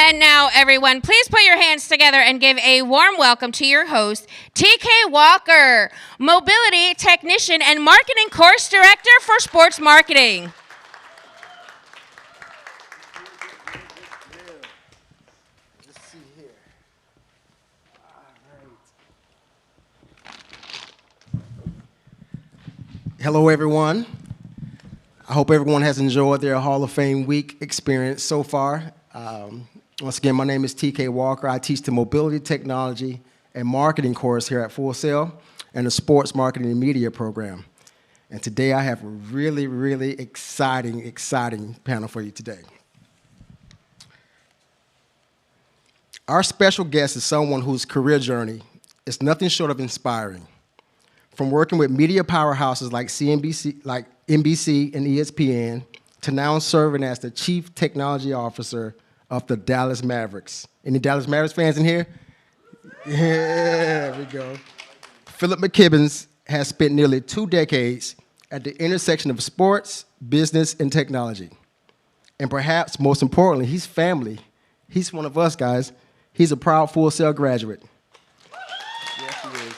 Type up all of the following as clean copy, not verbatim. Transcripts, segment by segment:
And now, everyone, please put your hands together and give a warm welcome to your host, TK Walker, Mobility Technician and Marketing Course Director for Sports Marketing. Hello, everyone. I hope everyone has enjoyed their Hall of Fame week experience so far. Once again, my name is TK Walker. I teach the Mobility Technology and Marketing course here at Full Sail and the Sports Marketing and Media program. And today I have a really, really exciting panel for you today. Our special guest is someone whose career journey is nothing short of inspiring. From working with media powerhouses like NBC and ESPN, to now serving as the Chief Technology Officer of the Dallas Mavericks. Any Dallas Mavericks fans in here? Yeah, there we go. Phillip McKibbins has spent nearly 2 decades at the intersection of sports, business, and technology. And perhaps most importantly, he's family. He's one of us, guys. He's a proud Full Sail graduate. Yes, he is.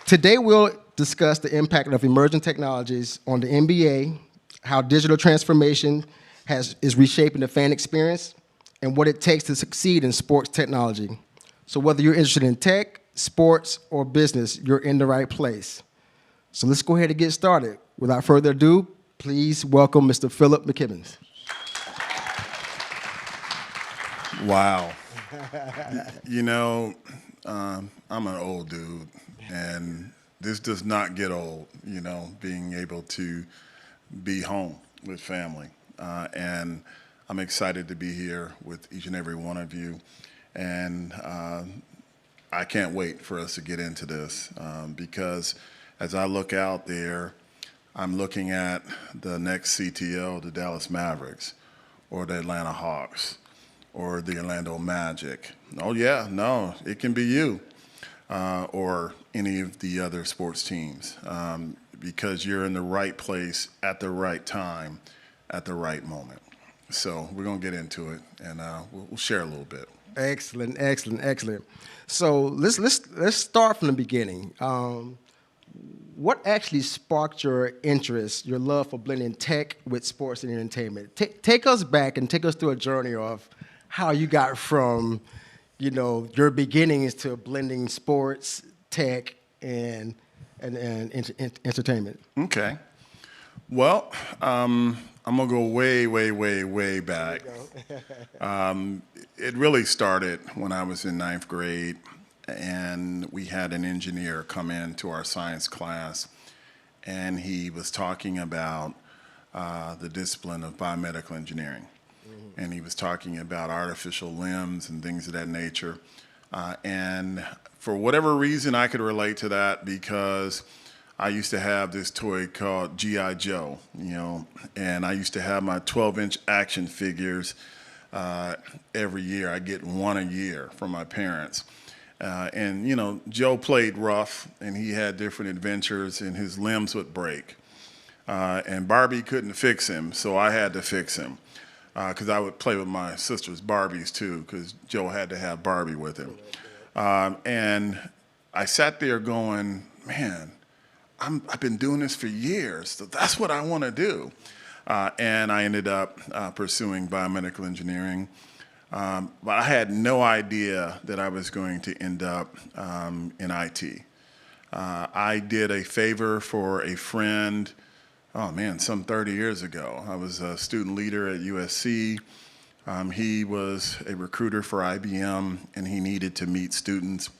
Today, we'll discuss the impact of emerging technologies on the NBA, how digital transformation is reshaping the fan experience, and what it takes to succeed in sports technology. So whether you're interested in tech, sports, or business, you're in the right place. So let's go ahead and get started. Without further ado, please welcome Mr. Phillip McKibbins. Wow. You know, I'm an old dude. And this does not get old, you know, being able to be home with family. And I'm excited to be here with each and every one of you. And I can't wait for us to get into this because as I look out there, I'm looking at the next CTO, the Dallas Mavericks, or the Atlanta Hawks, or the Orlando Magic. Oh, yeah, no, it can be you. Or any of the other sports teams, because you're in the right place at the right time, at the right moment. So we're gonna get into it, and we'll share a little bit. Excellent. So let's start from the beginning. What actually sparked your interest, your love for blending tech with sports and entertainment? Take us back and take us through a journey of how you got from your beginnings to blending sports, tech, and entertainment. Okay. Well, I'm gonna go way back. It really started when I was in 9th grade, and we had an engineer come into our science class, and he was talking about the discipline of biomedical engineering. And he was talking about artificial limbs and things of that nature. And for whatever reason, I could relate to that because I used to have this toy called G.I. Joe, and I used to have my 12-inch action figures every year. I get one a year from my parents. And Joe played rough, and he had different adventures, and his limbs would break. And Barbie couldn't fix him, so I had to fix him. Because I would play with my sister's Barbies too, because Joe had to have Barbie with him. And I sat there going, man, I've been doing this for years, so that's what I want to do. And I ended up pursuing biomedical engineering. But I had no idea that I was going to end up in IT. I did a favor for a friend. Oh man, some 30 years ago. I was a student leader at USC. He was a recruiter for IBM, and he needed to meet students.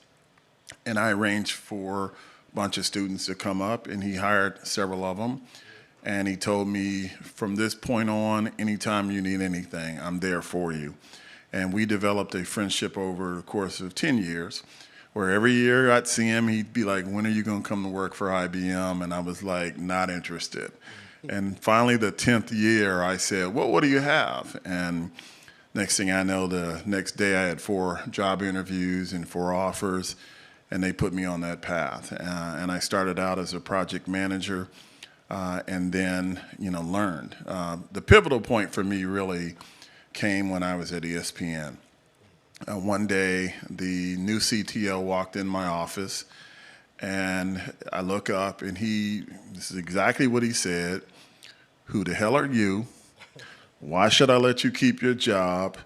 And I arranged for a bunch of students to come up, and he hired several of them. And he told me, from this point on, anytime you need anything, I'm there for you. And we developed a friendship over the course of 10 years. Where every year I'd see him, he'd be like, when are you gonna come to work for IBM? And I was like, not interested. And finally, the 10th year, I said, well, what do you have? And next thing I know, the next day I had 4 job interviews and 4 offers, and they put me on that path. And I started out as a project manager, and then, learned. The pivotal point for me really came when I was at ESPN. One day, the new CTO walked in my office, and I look up, and this is exactly what he said: "Who the hell are you? Why should I let you keep your job?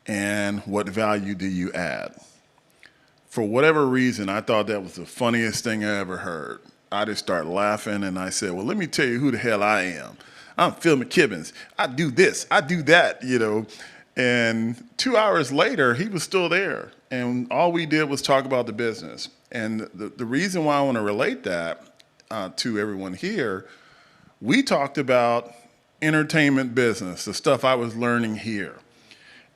And what value do you add?" For whatever reason, I thought that was the funniest thing I ever heard. I just started laughing, and I said, "Well, let me tell you who the hell I am. I'm Phillip McKibbins. I do this, I do that, you know." And 2 hours later, he was still there. And all we did was talk about the business. And the reason why I want to relate that to everyone here, we talked about entertainment business, the stuff I was learning here.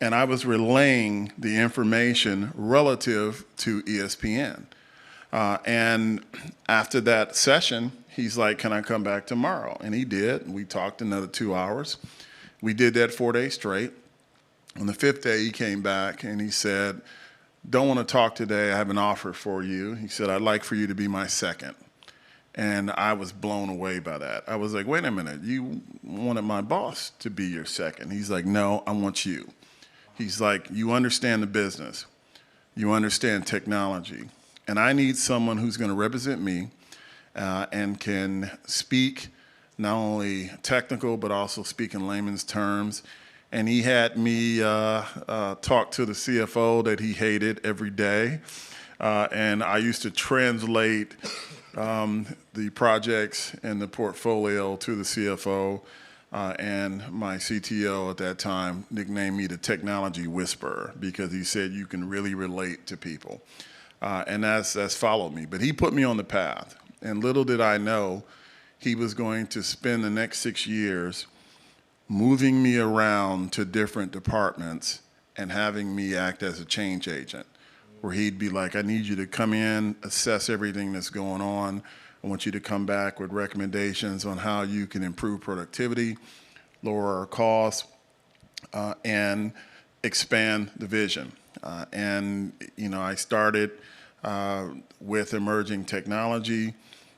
And I was relaying the information relative to ESPN. And after that session, he's like, "Can I come back tomorrow?" And he did. We talked another 2 hours. We did that 4 days straight. On the 5th day, he came back and he said, "Don't want to talk today. I have an offer for you." He said, "I'd like for you to be my second." And I was blown away by that. I was like, "Wait a minute, you wanted my boss to be your second?" He's like, "No, I want you." He's like, "You understand the business. You understand technology. And I need someone who's going to represent me and can speak not only technical, but also speak in layman's terms." And he had me talk to the CFO that he hated every day. And I used to translate the projects and the portfolio to the CFO. And my CTO at that time nicknamed me the technology whisperer, because he said you can really relate to people. And that's followed me. But he put me on the path. And little did I know, he was going to spend the next 6 years moving me around to different departments and having me act as a change agent, where he'd be like, "I need you to come in, assess everything that's going on. I want you to come back with recommendations on how you can improve productivity, lower our costs, and expand the vision." And I started with emerging technology,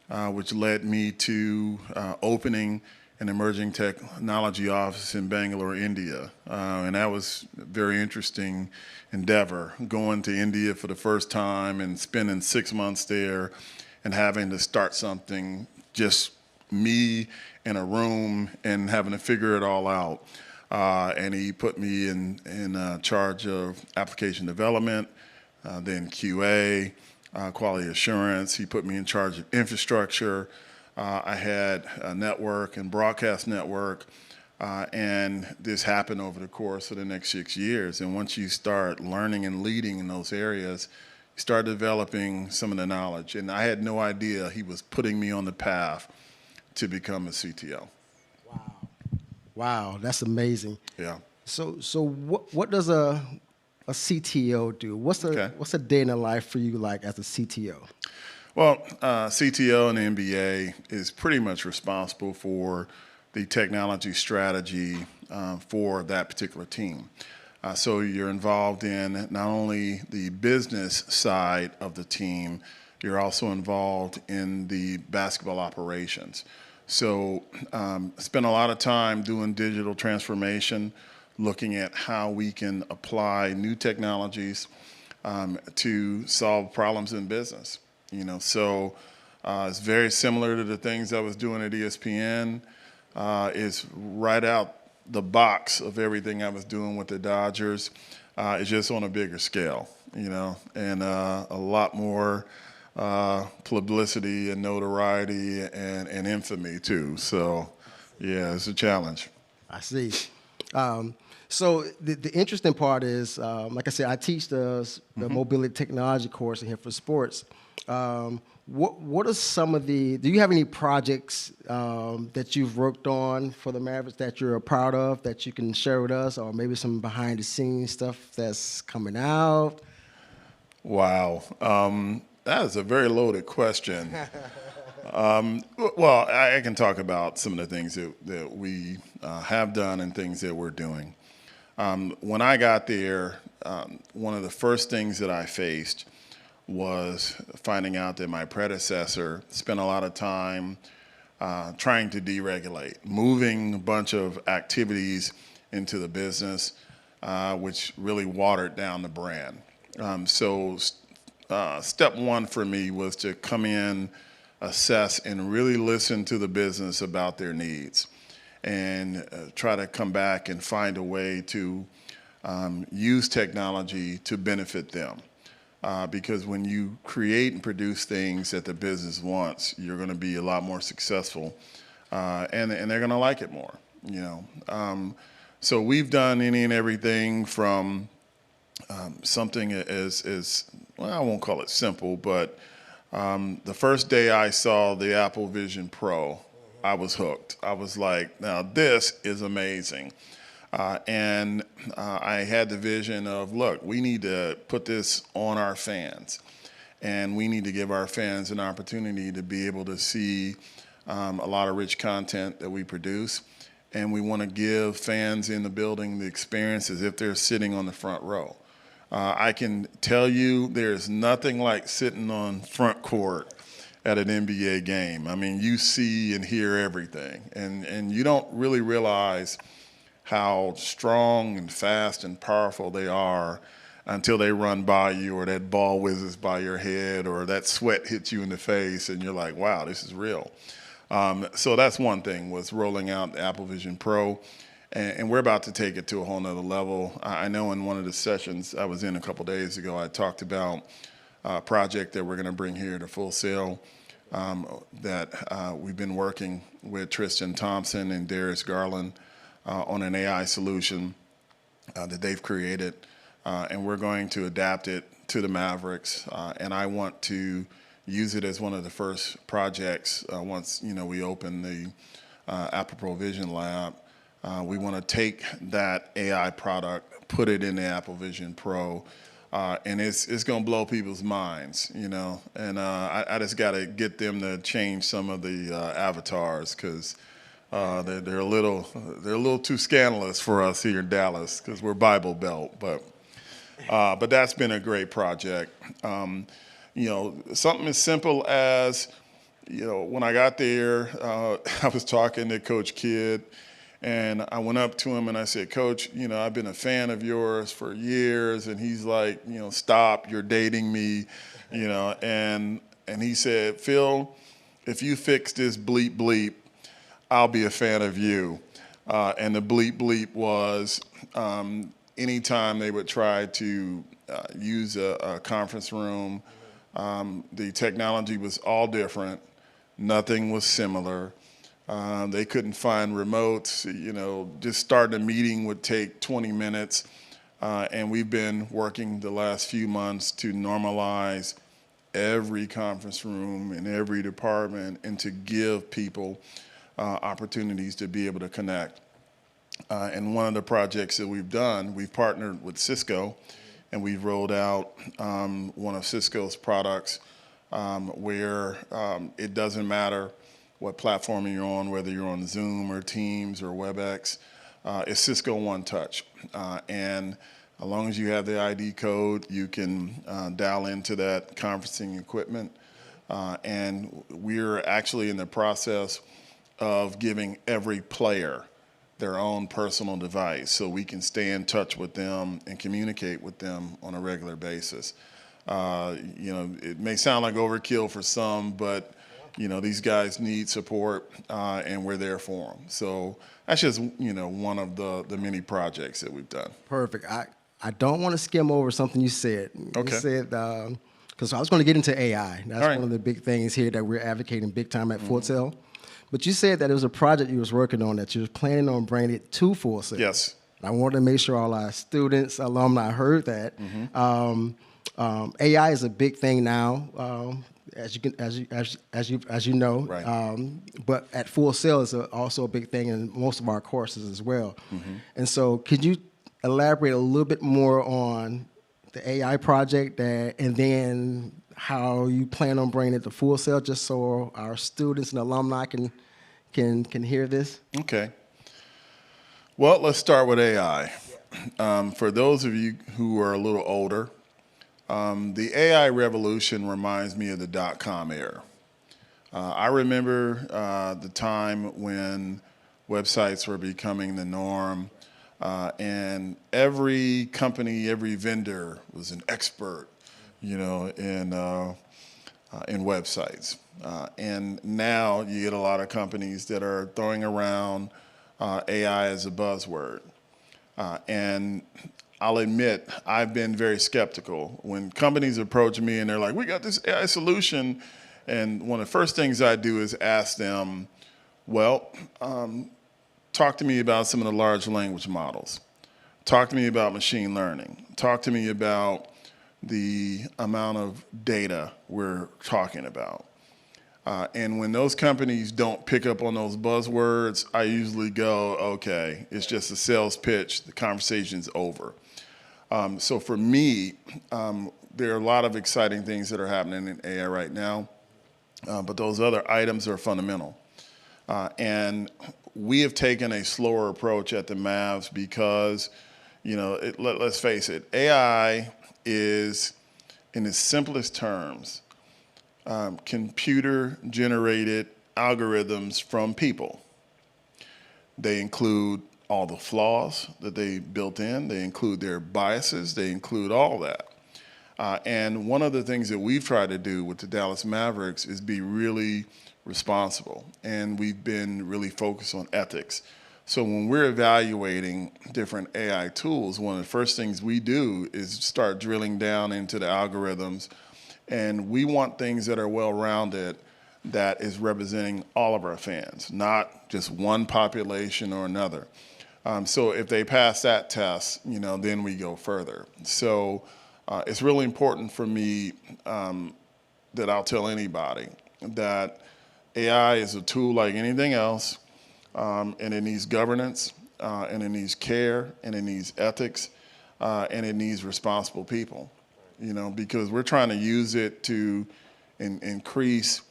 which led me to opening an emerging technology office in Bangalore, India. And that was a very interesting endeavor, going to India for the first time and spending 6 months there and having to start something, just me in a room and having to figure it all out. And he put me in charge of application development, then QA, quality assurance. He put me in charge of infrastructure. I had a network and broadcast network, and this happened over the course of the next 6 years. And once you start learning and leading in those areas, you start developing some of the knowledge. And I had no idea he was putting me on the path to become a CTO. Wow, that's amazing. Yeah. So what does a CTO do? What's a day in the life for you like as a CTO? Well, CTO in the NBA is pretty much responsible for the technology strategy for that particular team. So you're involved in not only the business side of the team, you're also involved in the basketball operations. So spend a lot of time doing digital transformation, looking at how we can apply new technologies to solve problems in business. So it's very similar to the things I was doing at ESPN. It's right out the box of everything I was doing with the Dodgers. It's just on a bigger scale, and a lot more publicity and notoriety and infamy too. So, yeah, it's a challenge. I see. So the interesting part is, like I said, I teach the mobility technology course in here for sports. What are some of do you have any projects that you've worked on for the Mavericks that you're proud of that you can share with us, or maybe some behind the scenes stuff that's coming out? Wow. That is a very loaded question. Well, I can talk about some of the things that we have done and things that we're doing. When I got there, one of the first things that I faced was finding out that my predecessor spent a lot of time trying to deregulate, moving a bunch of activities into the business, which really watered down the brand. Step one for me was to come in, assess, and really listen to the business about their needs, and try to come back and find a way to use technology to benefit them. Because when you create and produce things that the business wants, you're going to be a lot more successful, and they're going to like it more. So we've done any and everything from something as well, I won't call it simple, but the first day I saw the Apple Vision Pro, I was hooked. I was like, now this is amazing. And I had the vision of, look, we need to put this on our fans, and we need to give our fans an opportunity to be able to see a lot of rich content that we produce. And we want to give fans in the building the experience as if they're sitting on the front row. I can tell you there's nothing like sitting on front court at an NBA game. I mean, you see and hear everything, and you don't really realize how strong and fast and powerful they are until they run by you, or that ball whizzes by your head, or that sweat hits you in the face, and you're like, wow, this is real. So that's one thing, was rolling out the Apple Vision Pro, and we're about to take it to a whole nother level. I know in one of the sessions I was in a couple days ago, I talked about a project that we're going to bring here to Full Sail, that we've been working with Tristan Thompson and Darius Garland on an AI solution that they've created, and we're going to adapt it to the Mavericks, and I want to use it as one of the first projects once we open the Apple Pro Vision Lab. We want to take that AI product, put it in the Apple Vision Pro, and it's going to blow people's minds, and I just got to get them to change some of the avatars, because they're a little too scandalous for us here in Dallas, because we're Bible Belt, but that's been a great project. Something as simple as, when I got there, I was talking to Coach Kidd, and I went up to him and I said, Coach, I've been a fan of yours for years. And he's like, stop, you're dating me, and he said, Phil, if you fix this bleep bleep, I'll be a fan of you. And the bleep bleep was anytime they would try to use a conference room, the technology was all different. Nothing was similar. They couldn't find remotes. Just starting a meeting would take 20 minutes. And we've been working the last few months to normalize every conference room in every department, and to give people opportunities to be able to connect. And one of the projects that we've done, we've partnered with Cisco, and we've rolled out one of Cisco's products where it doesn't matter what platform you're on, whether you're on Zoom or Teams or WebEx, it's Cisco One Touch. And as long as you have the ID code, you can dial into that conferencing equipment. And we're actually in the process of giving every player their own personal device, so we can stay in touch with them and communicate with them on a regular basis. It may sound like overkill for some, but these guys need support, and we're there for them. So that's just one of the many projects that we've done. Perfect. I don't want to skim over something you said. Okay. You said, because I was going to get into AI. That's right. one of the big things here that we're advocating big time at Full Sail. But you said that it was a project you was working on that you was planning on bringing it to Full Sail. Yes. I wanted to make sure all our students, alumni heard that. AI is a big thing now, as you know. Right. But at Full Sail is also a big thing in most of our courses as well. And so, could you elaborate a little bit more on the AI project and then how you plan on bringing it to Full Sail, just so our students and alumni can hear this? Okay. Well, let's start with AI. For those of you who are a little older, the AI revolution reminds me of the dot-com era. I remember the time when websites were becoming the norm. And every company, every vendor was an expert, in websites. And now you get a lot of companies that are throwing around AI as a buzzword. And I'll admit, I've been very skeptical. When companies approach me and they're like, we got this AI solution, and one of the first things I do is ask them, well, talk to me about some of the large language models. Talk to me about machine learning. Talk to me about the amount of data we're talking about. And when those companies don't pick up on those buzzwords, I usually go, okay, it's just a sales pitch, the conversation's over. So for me, there are a lot of exciting things that are happening in AI right now, but those other items are fundamental. And we have taken a slower approach at the Mavs because, let's face it, AI is, in its simplest terms, computer-generated algorithms from people. They include all the flaws that they built in. They include their biases. They include all that. And one of the things that we've tried to do with the Dallas Mavericks is be really responsible. And we've been really focused on ethics. So when we're evaluating different AI tools, one of the first things we do is start drilling down into the algorithms. And we want things that are well-rounded, that is representing all of our fans, not just one population or another. So if they pass that test, then we go further. So it's really important for me that I'll tell anybody that AI is a tool like anything else, and it needs governance, and it needs care, and it needs ethics, and it needs responsible people. Because we're trying to use it to increase,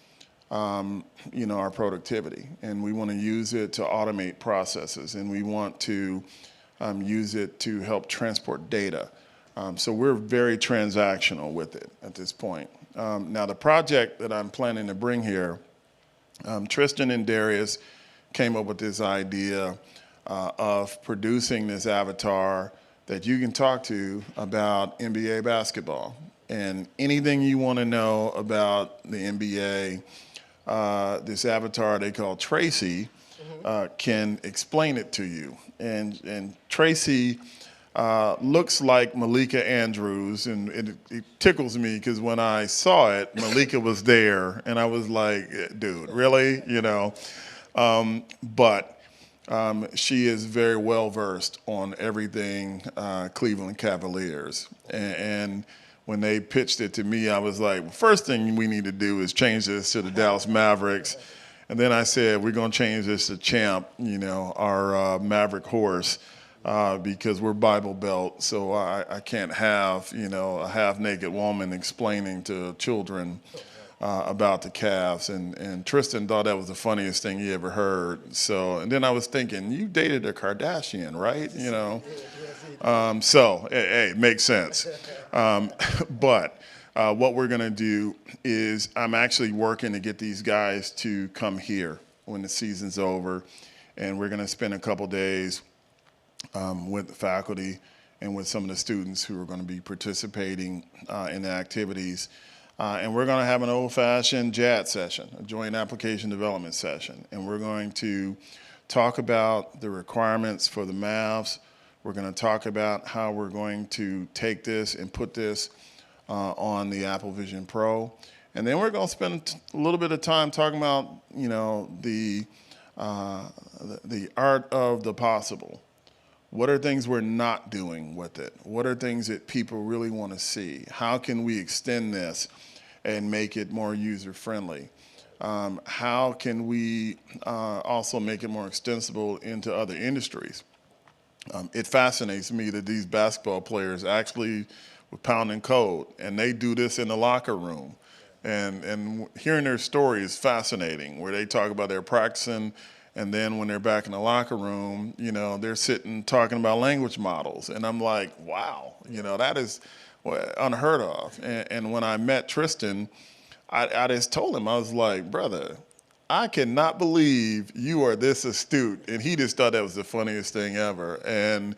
our productivity, and we want to use it to automate processes, and we want to use it to help transport data. So we're very transactional with it at this point. Now, the project that I'm planning to bring here, Tristan and Darius came up with this idea of producing this avatar that you can talk to about NBA basketball. And anything you want to know about the NBA, this avatar they call Tracy can explain it to you. And Tracy looks like Malika Andrews, and it tickles me because when I saw it, Malika was there, and I was like, dude, really? But she is very well versed on everything Cleveland Cavaliers. And when they pitched it to me, I was like, well, first thing we need to do is change this to the Dallas Mavericks. And then I said, we're going to change this to Champ, our Maverick horse, because we're Bible Belt. So I can't have, a half-naked woman explaining to children about the Cavs, and Tristan thought that was the funniest thing he ever heard. So, and then I was thinking, you dated a Kardashian, right? So, hey, it makes sense. But what we're gonna do is I'm actually working to get these guys to come here when the season's over, and we're gonna spend a couple days with the faculty and with some of the students who are gonna be participating in the activities. And we're going to have an old-fashioned JAD session, a joint application development session. And we're going to talk about the requirements for the Mavs. We're going to talk about how we're going to take this and put this on the Apple Vision Pro. And then we're going to spend a little bit of time talking about, the art of the possible. What are things we're not doing with it? What are things that people really want to see? How can we extend this and make it more user-friendly? How can we also make it more extensible into other industries? It fascinates me that these basketball players actually were pounding code, and they do this in the locker room. And hearing their story is fascinating, where they talk about their practicing, and then when they're back in the locker room, they're sitting talking about language models. And I'm like, wow, that is unheard of. And when I met Tristan, I just told him, I was like, brother, I cannot believe you are this astute. And he just thought that was the funniest thing ever. And,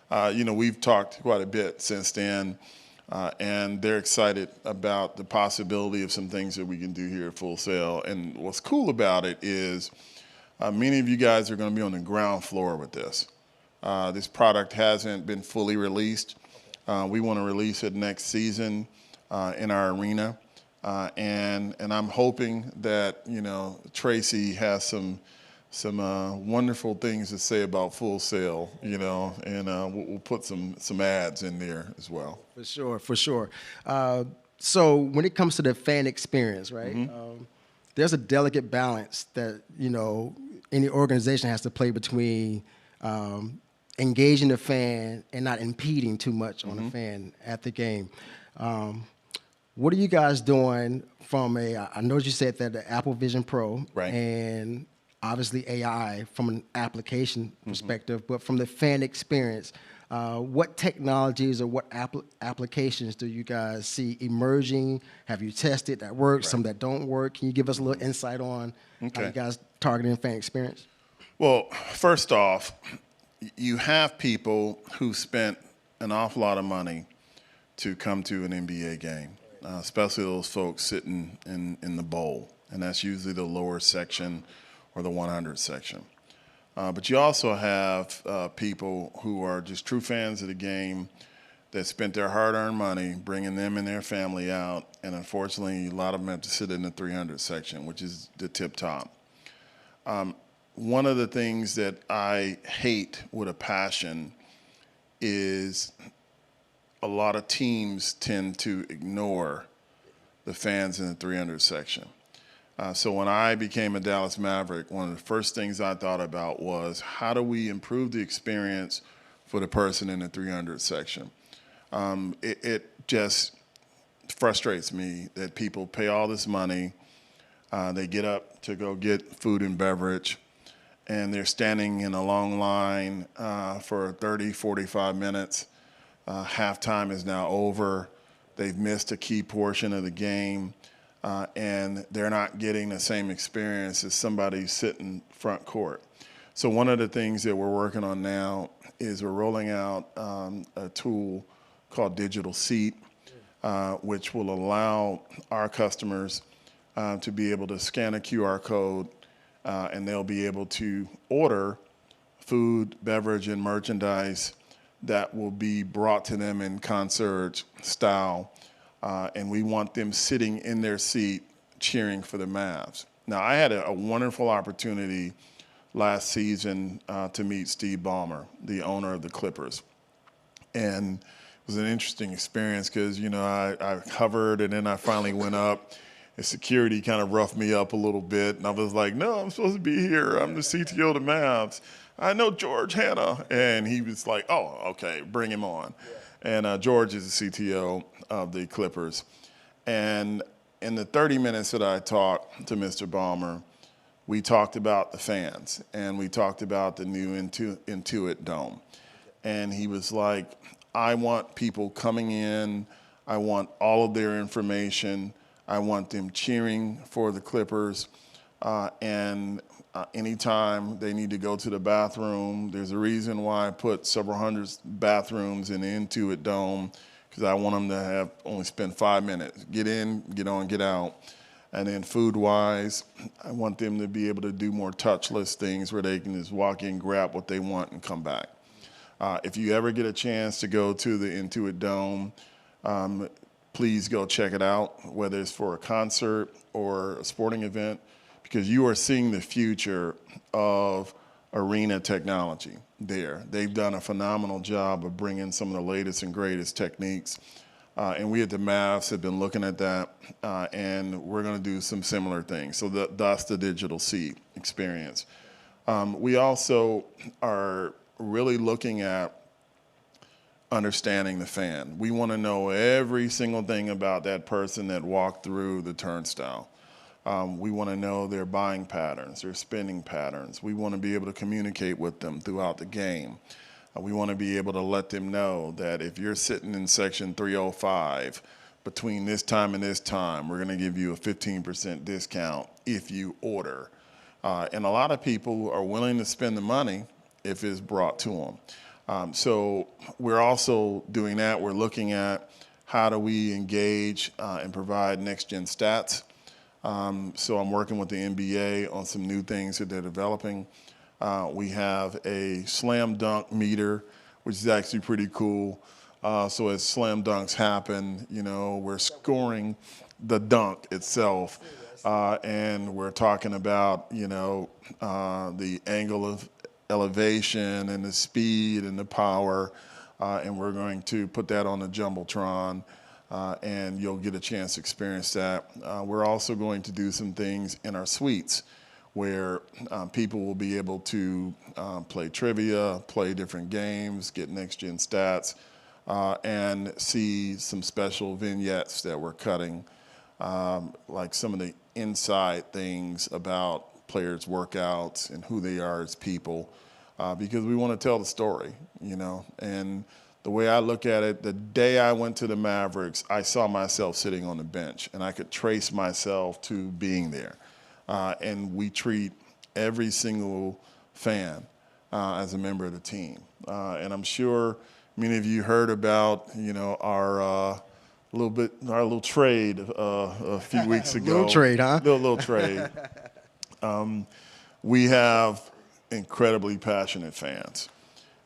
we've talked quite a bit since then. And they're excited about the possibility of some things that we can do here at Full Sail. And what's cool about it is many of you guys are going to be on the ground floor with this. This product hasn't been fully released. We want to release it next season in our arena. And I'm hoping that, Tracy has some wonderful things to say about Full Sail, and we'll put some ads in there as well. For sure. So when it comes to the fan experience, right, there's a delicate balance that, any organization has to play between engaging the fan and not impeding too much on the fan at the game. What are you guys doing from I know you said that the Apple Vision Pro, right, and obviously AI from an application perspective, but from the fan experience, what technologies or what applications do you guys see emerging? Have you tested that work, some that don't work? Can you give us a little insight on how you guys targeting fan experience? Well, first off, you have people who spent an awful lot of money to come to an NBA game, especially those folks sitting in the bowl, and that's usually the lower section or the 100 section. But you also have people who are just true fans of the game that spent their hard-earned money bringing them and their family out, and unfortunately, a lot of them have to sit in the 300 section, which is the tip top. One of the things that I hate with a passion is a lot of teams tend to ignore the fans in the 300 section. So when I became a Dallas Maverick, one of the first things I thought about was how do we improve the experience for the person in the 300 section? It just frustrates me that people pay all this money, they get up to go get food and beverage, and they're standing in a long line for 30, 45 minutes. Halftime is now over. They've missed a key portion of the game, and they're not getting the same experience as somebody sitting front court. So one of the things that we're working on now is we're rolling out a tool called Digital Seat, which will allow our customers to be able to scan a QR code, and they'll be able to order food, beverage, and merchandise that will be brought to them in concert style, and we want them sitting in their seat cheering for the Mavs. Now, I had a wonderful opportunity last season to meet Steve Ballmer, the owner of the Clippers, and it was an interesting experience because, I hovered and then I finally went up. And security kind of roughed me up a little bit, and I was like, no, I'm supposed to be here. I'm the CTO of the Mavs. I know George Hanna. And he was like, oh, okay, bring him on. Yeah. And George is the CTO of the Clippers. And in the 30 minutes that I talked to Mr. Ballmer, we talked about the fans, and we talked about the new Intuit Dome. And he was like, I want people coming in. I want all of their information. I want them cheering for the Clippers, and anytime they need to go to the bathroom, there's a reason why I put several hundred bathrooms in the Intuit Dome, because I want them to have only spend 5 minutes. Get in, get on, get out. And then food-wise, I want them to be able to do more touchless things where they can just walk in, grab what they want, and come back. If you ever get a chance to go to the Intuit Dome, please go check it out, whether it's for a concert or a sporting event, because you are seeing the future of arena technology there. They've done a phenomenal job of bringing some of the latest and greatest techniques. And we at the Mavs have been looking at that, and we're going to do some similar things. So that's the digital seat experience. We also are really looking at understanding the fan. We want to know every single thing about that person that walked through the turnstile. We want to know their buying patterns, their spending patterns. We want to be able to communicate with them throughout the game. We want to be able to let them know that if you're sitting in section 305, between this time and this time, we're going to give you a 15% discount if you order And a lot of people are willing to spend the money if it's brought to them. So we're also doing that. We're looking at how do we engage and provide next-gen stats. So I'm working with the NBA on some new things that they're developing. We have a slam dunk meter, which is actually pretty cool. So as slam dunks happen, we're scoring the dunk itself. And we're talking about, the angle of elevation and the speed and the power. And we're going to put that on the Jumbotron. And you'll get a chance to experience that. We're also going to do some things in our suites where people will be able to play trivia, play different games, get next-gen stats, and see some special vignettes that we're cutting, like some of the inside things about players' workouts and who they are as people, because we want to tell the story, And the way I look at it, the day I went to the Mavericks, I saw myself sitting on the bench, and I could trace myself to being there. And we treat every single fan as a member of the team. And I'm sure many of you heard about, our little trade a few weeks ago. Little trade, huh? Little trade. We have incredibly passionate fans.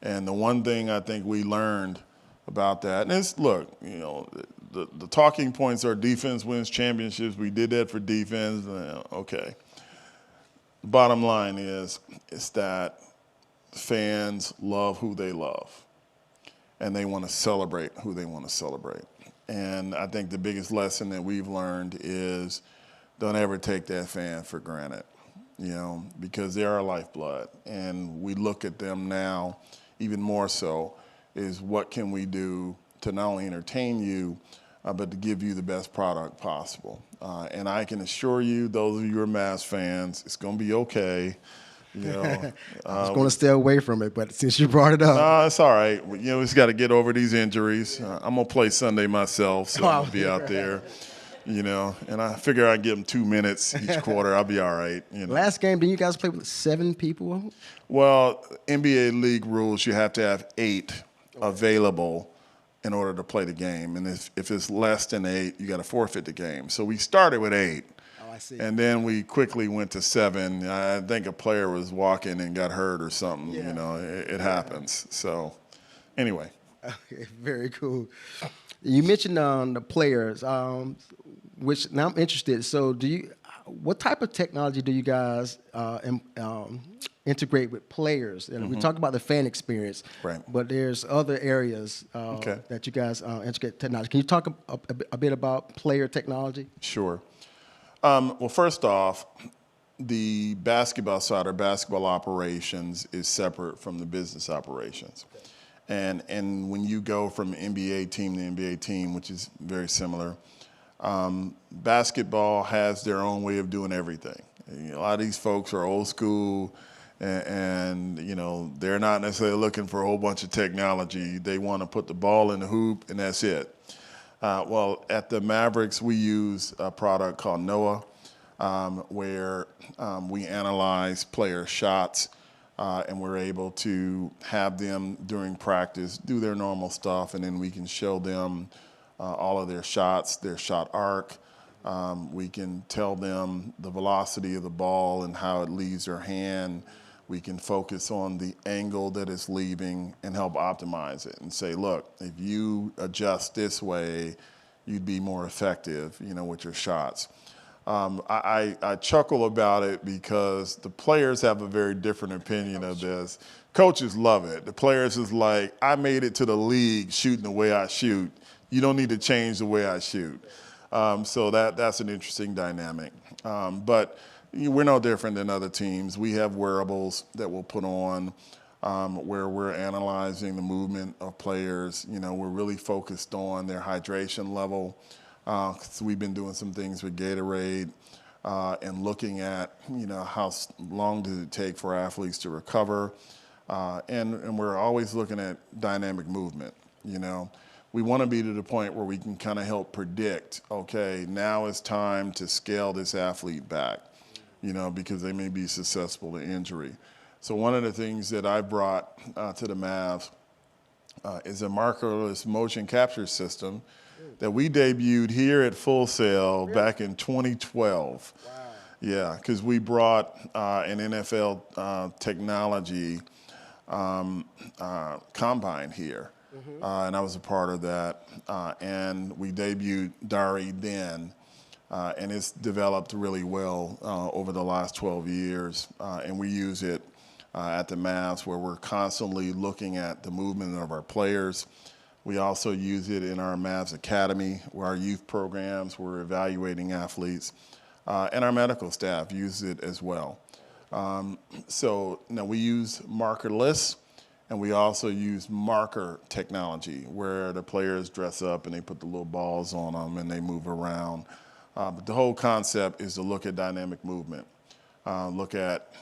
And the one thing I think we learned about that, and it's, look, the talking points are defense wins championships. We did that for defense. Okay. The bottom line is that fans love who they love, and they want to celebrate who they want to celebrate. And I think the biggest lesson that we've learned is don't ever take that fan for granted, because they're our lifeblood. And we look at them now even more so is what can we do to not only entertain you, but to give you the best product possible. And I can assure you, those of you who are Mavs fans, it's going to be okay. I was going to stay away from it, but since you brought it up. It's all right. We just got to get over these injuries. I'm going to play Sunday myself, so I'm going to be out there. And I figure I give them 2 minutes each quarter. I'll be all right. Last game, didn't you guys play with 7 people? Well, NBA league rules, you have to have 8 available in order to play the game. And if it's less than 8, you got to forfeit the game. So we started with 8. Oh, I see. And then we quickly went to 7. I think a player was walking and got hurt or something. Yeah. It happens. So anyway. Okay, very cool. You mentioned the players, which now I'm interested. So what type of technology do you guys integrate with players? And we talk about the fan experience, right? But there's other areas that you guys integrate technology. Can you talk a bit about player technology? Sure. Well, first off, the basketball side or basketball operations is separate from the business operations. Okay. And when you go from NBA team to NBA team, which is very similar, basketball has their own way of doing everything. A lot of these folks are old school, and they're not necessarily looking for a whole bunch of technology. They want to put the ball in the hoop, and that's it. Well, at the Mavericks, we use a product called Noah, where we analyze player shots. And we're able to have them during practice do their normal stuff, and then we can show them all of their shots, their shot arc. We can tell them the velocity of the ball and how it leaves their hand. We can focus on the angle that it's leaving and help optimize it and say, look, if you adjust this way, you'd be more effective, with your shots. I chuckle about it because the players have a very different opinion of this. Coaches love it. The players is like, I made it to the league shooting the way I shoot. You don't need to change the way I shoot. So that's an interesting dynamic. But we're no different than other teams. We have wearables that we'll put on where we're analyzing the movement of players. We're really focused on their hydration level. So we've been doing some things with Gatorade and looking at, how long does it take for athletes to recover. And we're always looking at dynamic movement, We want to be to the point where we can kind of help predict, okay, now it's time to scale this athlete back. because they may be susceptible to injury. So one of the things that I brought to the Mavs is a markerless motion capture system that we debuted here at Full Sail back in 2012. Wow. Yeah, because we brought an NFL technology combine here, and I was a part of that. And we debuted Dari then, and it's developed really well over the last 12 years, and we use it at the Mavs where we're constantly looking at the movement of our players. We also use it in our Mavs Academy, where our youth programs, we're evaluating athletes, and our medical staff use it as well. So now we use markerless, and we also use marker technology, where the players dress up and they put the little balls on them and they move around. But the whole concept is to look at dynamic movement, look at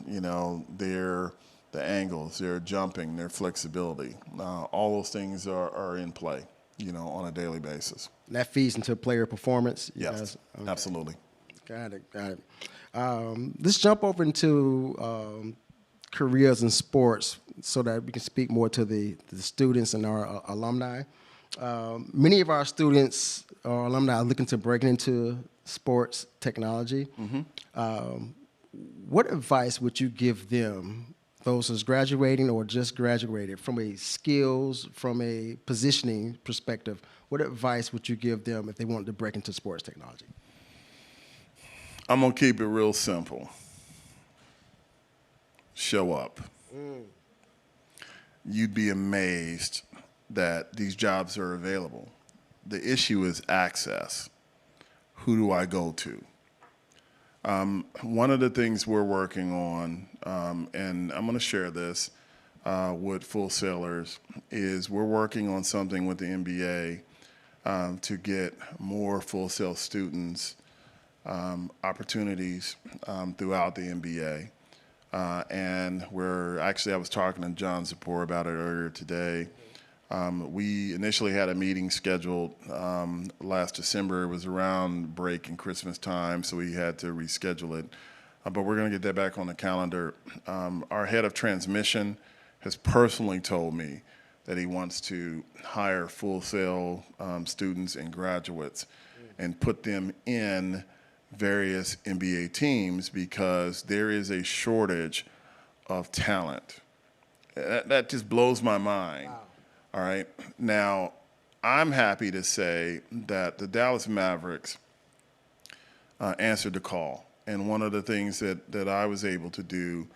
the angles, their jumping, their flexibility. All those things are in play, on a daily basis. That feeds into player performance? Yes, okay. Absolutely. Got it. Let's jump over into careers in sports so that we can speak more to the students and our alumni. Many of our students or alumni are looking to break into sports technology. What advice would you give them, those who's graduating or just graduated, from a skills, from a positioning perspective? What advice would you give them if they wanted to break into sports technology? I'm going to keep it real simple. Show up. You'd be amazed that these jobs are available. The issue is access. Who do I go to? One of the things we're working on, and I'm going to share this with Full Sailors, is we're working on something with the NBA to get more Full Sail students opportunities throughout the NBA. And I was talking to John Saboor about it earlier today. We initially had a meeting scheduled last December. It was around break and Christmas time, so we had to reschedule it. But we're going to get that back on the calendar. Our head of transmission has personally told me that he wants to hire Full Sail students and graduates and put them in various NBA teams because there is a shortage of talent. That just blows my mind. Wow. All right. Now, I'm happy to say that the Dallas Mavericks answered the call. And one of the things that I was able to do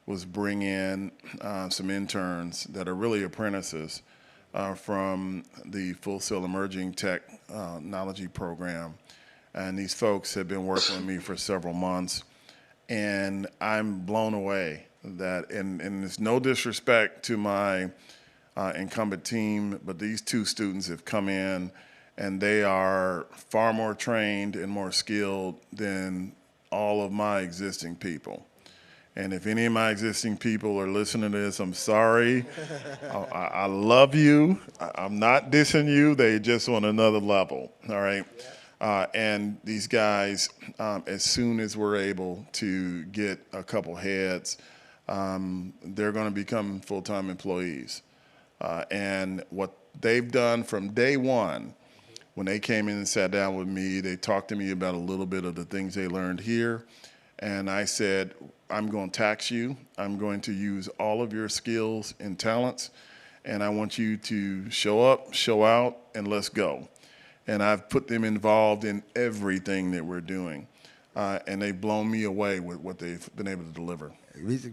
was bring in some interns that are really apprentices from the Full Sail Emerging Technology program. And these folks have been working with me for several months. And I'm blown away that, and it's no disrespect to my incumbent team, but these two students have come in and they are far more trained and more skilled than all of my existing people. And if any of my existing people are listening to this, I'm sorry. I love you. I'm not dissing you. They just on another level, all right? And these guys, as soon as we're able to get a couple heads, they're going to become full-time employees. And what they've done from day one, when they came in and sat down with me, they talked to me about a little bit of the things they learned here. And I said, I'm going to tax you. I'm going to use all of your skills and talents. And I want you to show up, show out, and let's go. And I've put them involved in everything that we're doing. And they've blown me away with what they've been able to deliver.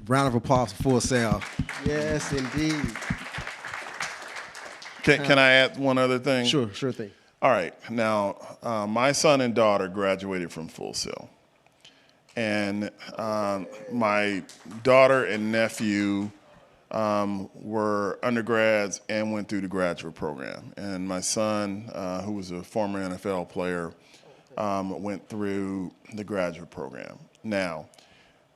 Round of applause for Full Sail. Yes, indeed. Can I add one other thing? Sure thing. All right. Now, my son and daughter graduated from Full Sail. And my daughter and nephew were undergrads and went through the graduate program. And my son, who was a former NFL player, went through the graduate program. Now,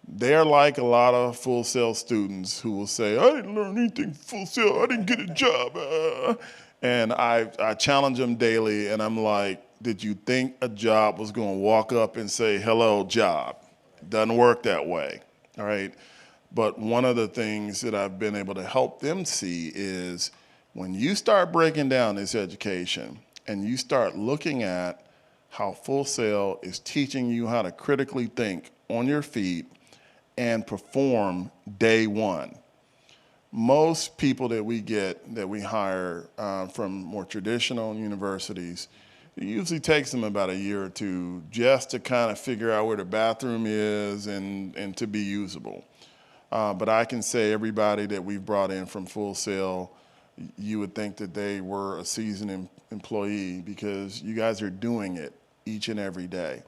they're like a lot of Full Sail students who will say, I didn't learn anything Full Sail, I didn't get a job. And I challenge them daily, and I'm like, did you think a job was going to walk up and say, hello, job? Doesn't work that way, all right? But one of the things that I've been able to help them see is when you start breaking down this education and you start looking at how Full Sail is teaching you how to critically think on your feet and perform day one. Most people that we hire from more traditional universities, it usually takes them about a year or two just to kind of figure out where the bathroom is and to be usable. But I can say everybody that we've brought in from Full Sail, you would think that they were a seasoned employee because you guys are doing it each and every day.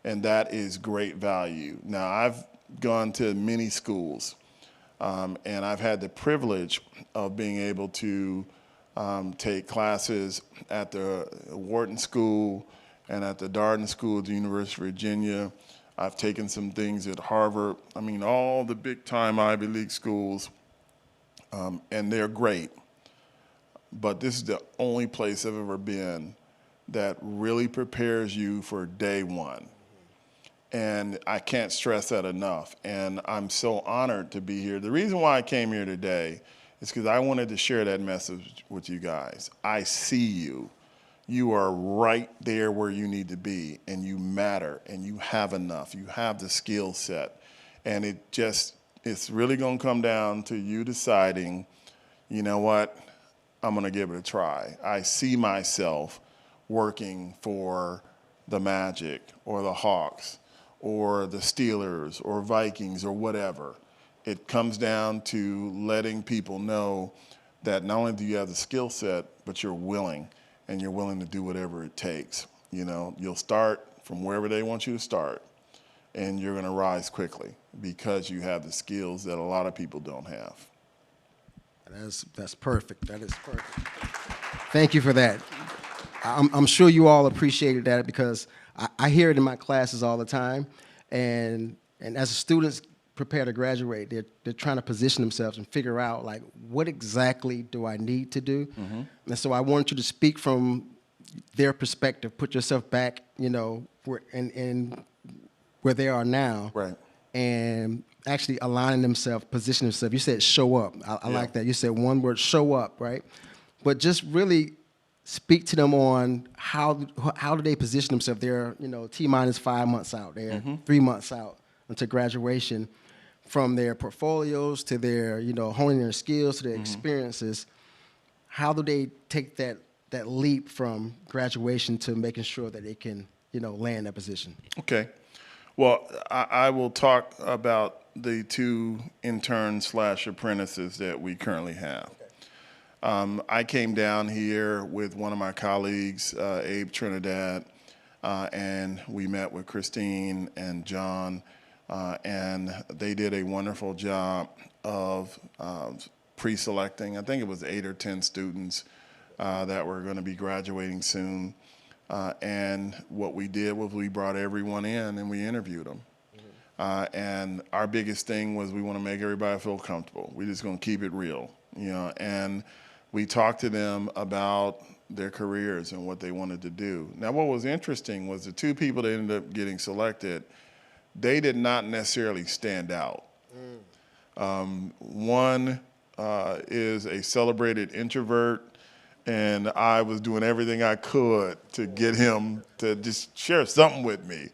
And that is great value. Now, I've gone to many schools, and I've had the privilege of being able to take classes at the Wharton School and at the Darden School at the University of Virginia. I've taken some things at Harvard. I mean, all the big-time Ivy League schools, and they're great. But this is the only place I've ever been that really prepares you for day one. And I can't stress that enough. And I'm so honored to be here. The reason why I came here today is because I wanted to share that message with you guys. I see you. You are right there where you need to be, and you matter, and you have enough. You have the skill set. And it's really going to come down to you deciding, you know what, I'm going to give it a try. I see myself working for the Magic or the Hawks or the Steelers or Vikings or whatever. It comes down to letting people know that not only do you have the skill set, but you're willing, and you're willing to do whatever it takes. You know, you'll start from wherever they want you to start, and you're going to rise quickly because you have the skills that a lot of people don't have. That's perfect. That is perfect. Thank you for that. I'm sure you all appreciated that because I hear it in my classes all the time, and as students prepare to graduate, they're trying to position themselves and figure out, like, what exactly do I need to do? Mm-hmm. And so I want you to speak from their perspective, put yourself back, you know, where they are now, right, and actually aligning themselves, position themselves. You said show up. I like that. You said one word, show up, right? But just really speak to them on how do they position themselves. They're, you know, T-minus 5 months out. They're 3 months out until graduation. From their portfolios to their, you know, honing their skills to their experiences, how do they take that leap from graduation to making sure that they can, you know, land that position? Okay. Well, I will talk about the 2 interns/apprentices that we currently have. Okay. I came down here with one of my colleagues, Abe Trinidad, and we met with Christine and John, and they did a wonderful job of pre-selecting. I think it was 8 or 10 students that were going to be graduating soon. And what we did was we brought everyone in and we interviewed them. Mm-hmm. And our biggest thing was we want to make everybody feel comfortable. We're just going to keep it real, you know. And we talked to them about their careers and what they wanted to do. Now, what was interesting was the 2 people that ended up getting selected, they did not necessarily stand out. One is a celebrated introvert, and I was doing everything I could to get him to just share something with me.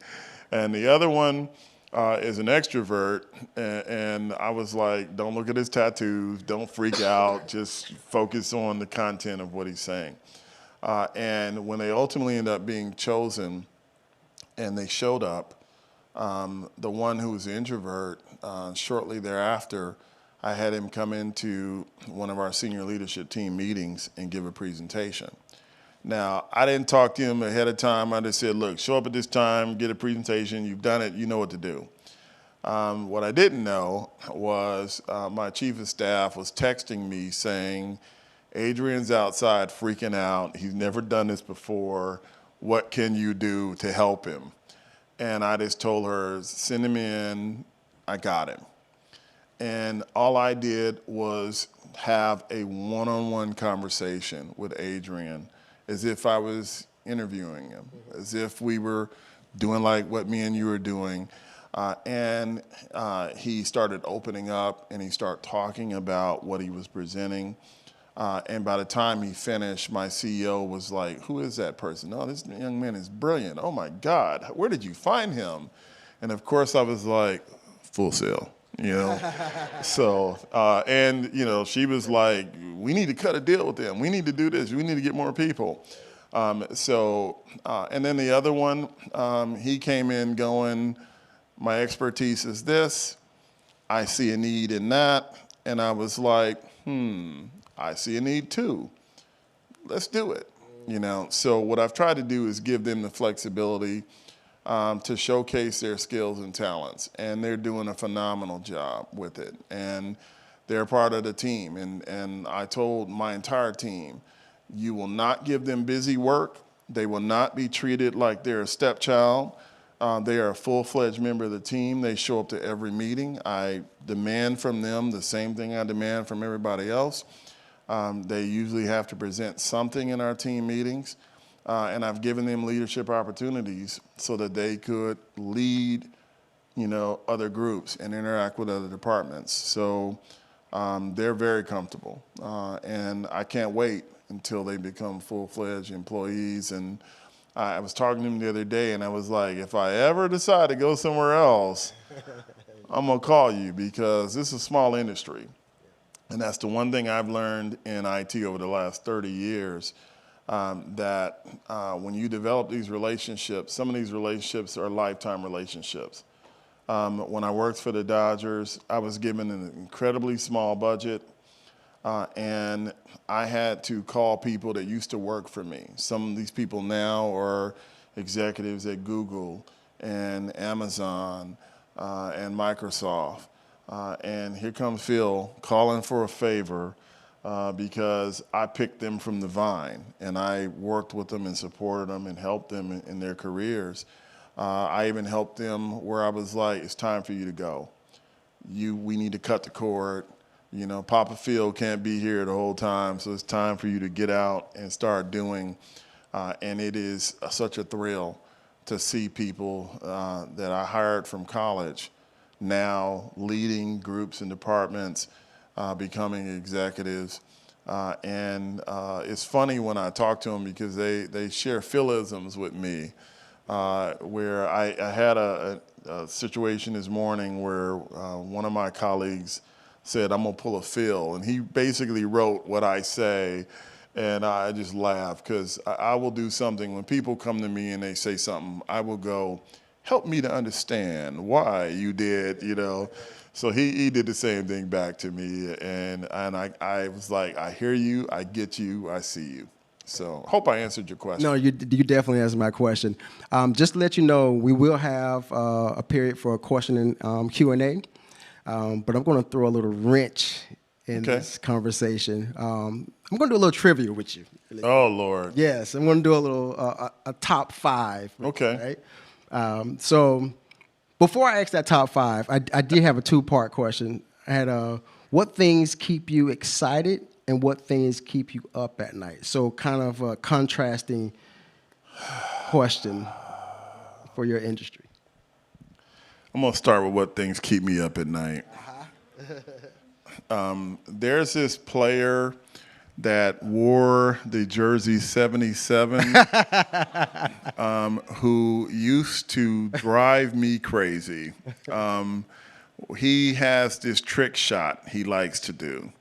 And the other one is an extrovert, and I was like, don't look at his tattoos, don't freak out, just focus on the content of what he's saying. And when they ultimately ended up being chosen and they showed up, the one who was the introvert, shortly thereafter, I had him come into one of our senior leadership team meetings and give a presentation. Now, I didn't talk to him ahead of time. I just said, look, show up at this time, get a presentation. You've done it. You know what to do. What I didn't know was my chief of staff was texting me saying, Adrian's outside freaking out. He's never done this before. What can you do to help him? And I just told her, send him in. I got him. And all I did was have a one-on-one conversation with Adrian as if I was interviewing him, as if we were doing like what me and you were doing. And he started opening up and he started talking about what he was presenting. And by the time he finished, my CEO was like, who is that person? Oh, this young man is brilliant. Oh my God, where did you find him? And of course I was like, Full Sail, you know? So, and you know, she was like, we need to cut a deal with them. We need to do this. We need to get more people. And then the other one, he came in going, my expertise is this. I see a need in that. And I was like, I see a need too. Let's do it. You know, so what I've tried to do is give them the flexibility to showcase their skills and talents. And they're doing a phenomenal job with it. And they're part of the team. And I told my entire team, you will not give them busy work. They will not be treated like they're a stepchild. They are a full-fledged member of the team. They show up to every meeting. I demand from them the same thing I demand from everybody else. They usually have to present something in our team meetings. And I've given them leadership opportunities so that they could lead, you know, other groups and interact with other departments. So they're very comfortable. And I can't wait until they become full-fledged employees. And I was talking to them the other day, and I was like, if I ever decide to go somewhere else, I'm going to call you, because this is a small industry. And that's the one thing I've learned in IT over the last 30 years, that when you develop these relationships, some of these relationships are lifetime relationships. When I worked for the Dodgers, I was given an incredibly small budget. And I had to call people that used to work for me. Some of these people now are executives at Google and Amazon and Microsoft. And here comes Phil calling for a favor because I picked them from the vine, and I worked with them and supported them and helped them in their careers. I even helped them where I was like, it's time for you to go. We need to cut the cord. You know, Papa Phil can't be here the whole time, so it's time for you to get out and start doing. And it is such a thrill to see people that I hired from college now leading groups and departments, becoming executives. And it's funny when I talk to them because they share Philisms with me, where I had a situation this morning where one of my colleagues said, I'm gonna pull a Phil, and he basically wrote what I say, and I just laugh, because I will do something, when people come to me and they say something, I will go, help me to understand why you did, you know. So he did the same thing back to me, and I was like, I hear you, I get you, I see you. So hope I answered your question. No, you definitely answered my question. Just to let you know, we will have a period for a question and Q&A. But I'm going to throw a little wrench in this conversation. I'm going to do a little trivia with you. Oh, Lord. Yes, I'm going to do a little a top five. Okay. Right? So before I ask that top five, I did have a two-part question. I had what things keep you excited and what things keep you up at night? So kind of a contrasting question for your industry. I'm going to start with what things keep me up at night. There's this player that wore the jersey 77 who used to drive me crazy. He has this trick shot he likes to do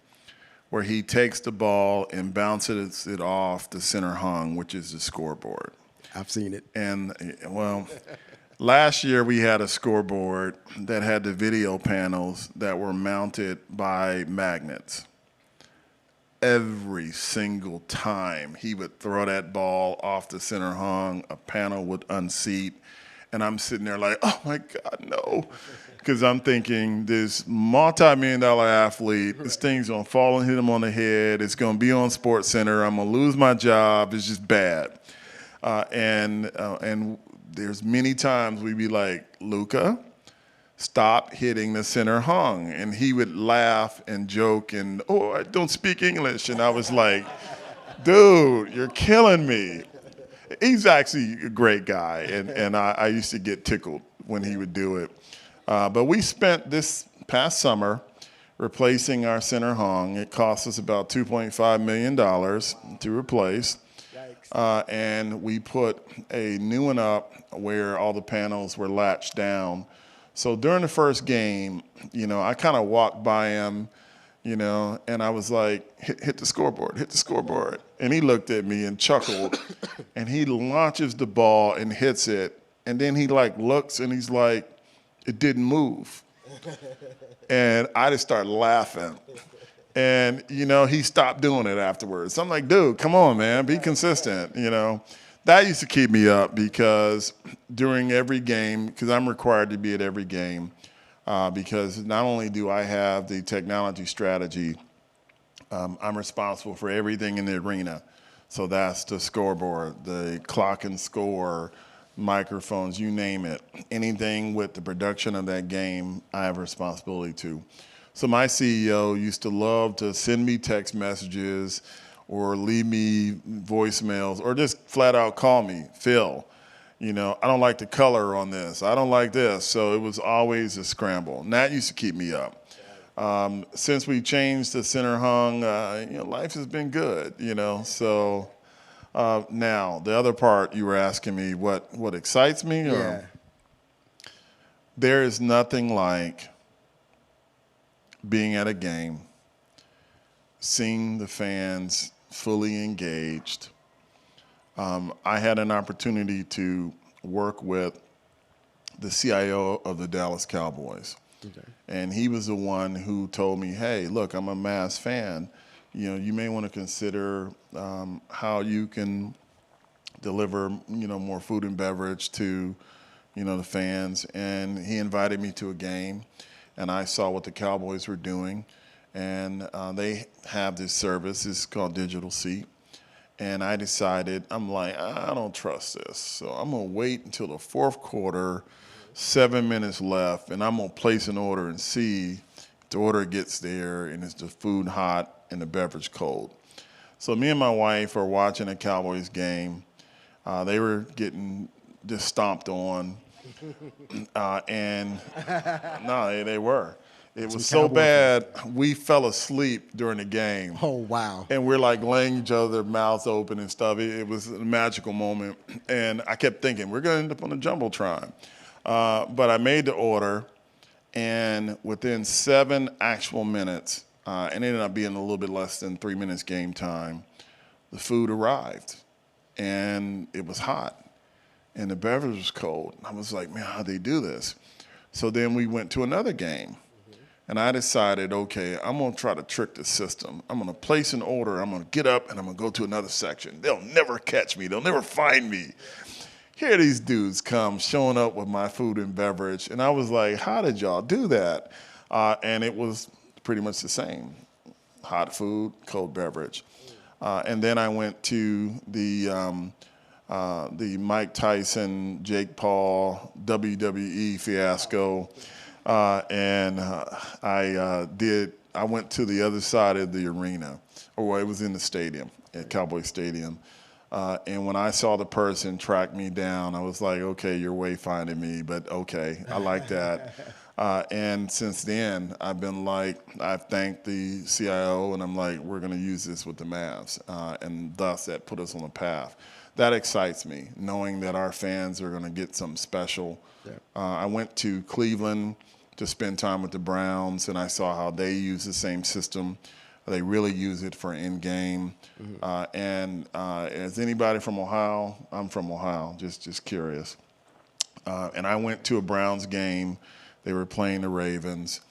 where he takes the ball and bounces it off the center hung, which is the scoreboard. I've seen it. And, well... Last year, we had a scoreboard that had the video panels that were mounted by magnets. Every single time he would throw that ball off the center hung, a panel would unseat, and I'm sitting there like, oh my God, no. Because I'm thinking, this multi-million-dollar athlete, this thing's gonna fall and hit him on the head, it's gonna be on SportsCenter, I'm gonna lose my job, it's just bad. And there's many times we'd be like, Luca, stop hitting the center hung. And he would laugh and joke and, oh, I don't speak English. And I was like, dude, you're killing me. He's actually a great guy. And I used to get tickled when he would do it. But we spent this past summer replacing our center hung. It cost us about $2.5 million to replace. And we put a new one up where all the panels were latched down. So during the first game, I kind of walked by him, and I was like, hit the scoreboard, hit the scoreboard. And he looked at me and chuckled, and he launches the ball and hits it. And then he looks and he's like, it didn't move. And I just started laughing. And, he stopped doing it afterwards. So I'm like, dude, come on, man, be consistent, That used to keep me up because during every game, because I'm required to be at every game, because not only do I have the technology strategy, I'm responsible for everything in the arena. So that's the scoreboard, the clock and score, microphones, you name it. Anything with the production of that game, I have responsibility to. So my CEO used to love to send me text messages or leave me voicemails or just flat out call me, Phil, I don't like the color on this. I don't like this. So it was always a scramble. And that used to keep me up. Since we changed the center hung, life has been good, So now, the other part you were asking me, what excites me? Yeah. There is nothing like being at a game, seeing the fans fully engaged. I had an opportunity to work with the CIO of the Dallas Cowboys. Okay. And he was the one who told me, hey, look, I'm a Mavs fan. You may want to consider how you can deliver, more food and beverage to, the fans. And he invited me to a game. And I saw what the Cowboys were doing, and they have this service. It's called Digital Seat. And I decided, I'm like, I don't trust this. So I'm going to wait until the fourth quarter, 7 minutes left, and I'm going to place an order and see if the order gets there and is the food hot and the beverage cold. So me and my wife are watching a Cowboys game. They were getting just stomped on. And no, they were. It was so bad, we fell asleep during the game. Oh, wow. And we're laying each other, mouths open and stuff. It was a magical moment. And I kept thinking, we're going to end up on the Jumbotron. But I made the order, and within 7 actual minutes, it ended up being a little bit less than 3 minutes game time, the food arrived. And it was hot. And the beverage was cold. I was like, man, how'd they do this? So then we went to another game. And I decided, okay, I'm going to try to trick the system. I'm going to place an order. I'm going to get up, and I'm going to go to another section. They'll never catch me. They'll never find me. Here these dudes come showing up with my food and beverage. And I was like, how did y'all do that? And it was pretty much the same. Hot food, cold beverage. And then I went to the Mike Tyson, Jake Paul, WWE fiasco. And I went to the other side of the arena, or it was in the stadium, at Cowboy Stadium. And when I saw the person track me down, I was like, okay, you're wayfinding me, but okay, I like that. And since then, I've thanked the CIO, and I'm like, we're going to use this with the Mavs. And thus, that put us on a path. That excites me, knowing that our fans are going to get something special. Yeah. I went to Cleveland to spend time with the Browns, and I saw how they use the same system. They really use it for in-game. Mm-hmm. Is anybody from Ohio? I'm from Ohio, just curious. And I went to a Browns game. They were playing the Ravens.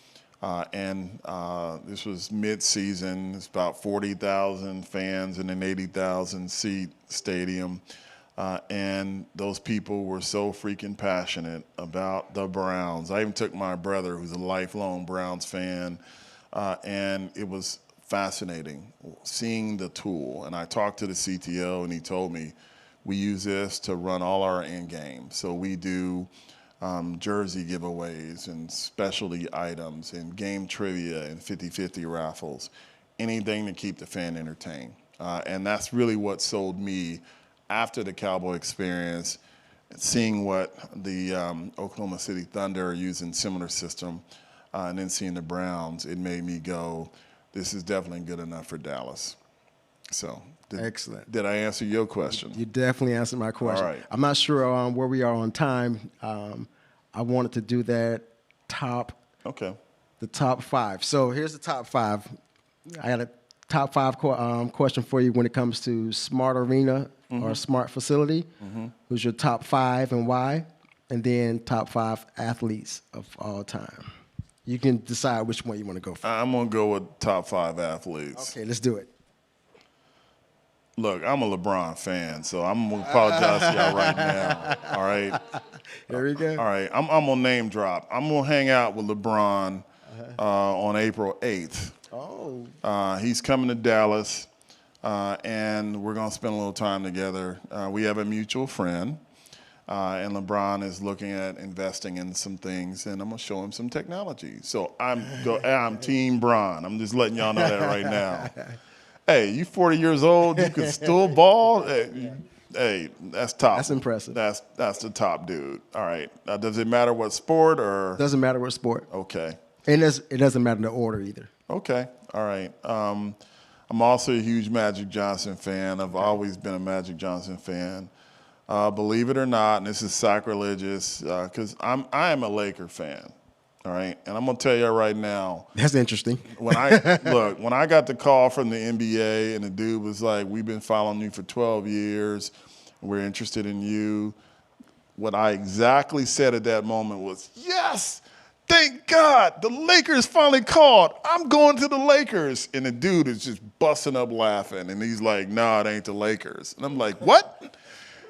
This was mid-season. It's about 40,000 fans in an 80,000 seat stadium. And those people were so freaking passionate about the Browns. I even took my brother, who's a lifelong Browns fan, and it was fascinating seeing the tool. And I talked to the CTO, and he told me, we use this to run all our in-game. So we do jersey giveaways and specialty items and game trivia and 50-50 raffles, anything to keep the fan entertained. And that's really what sold me after the Cowboy experience. seeing what the Oklahoma City Thunder are using similar system, and then seeing the Browns, it made me go, this is definitely good enough for Dallas. So, Excellent. Did I answer your question? You definitely answered my question. All right. I'm not sure where we are on time. I wanted to do that the top 5. So here's the top 5. I got a top 5 question for you when it comes to smart arena or smart facility. Who's your top 5 and why? And then top 5 athletes of all time. You can decide which one you want to go for. I'm going to go with top 5 athletes. Okay, let's do it. Look, I'm a LeBron fan, so I'm going to apologize to y'all right now, all right? Here we go. All right, I'm going to name drop. I'm going to hang out with LeBron on April 8th. Oh. He's coming to Dallas, and we're going to spend a little time together. We have a mutual friend, and LeBron is looking at investing in some things, and I'm going to show him some technology. So I'm Team Bron. I'm just letting y'all know that right now. Hey, you 40 years old, you can still ball? Hey, that's top. That's impressive. That's the top dude. All right. Now, does it matter what sport or? Doesn't matter what sport. Okay. And it doesn't matter the order either. Okay. All right. I'm also a huge Magic Johnson fan. I've always been a Magic Johnson fan. Believe it or not, and this is sacrilegious, because I am a Laker fan. All right, and I'm gonna tell you right now. That's interesting. When I got the call from the NBA and the dude was like, "We've been following you for 12 years. We're interested in you." What I exactly said at that moment was, "Yes, thank God, the Lakers finally called. I'm going to the Lakers." And the dude is just busting up laughing, and he's like, "Nah, it ain't the Lakers." And I'm like, "What?"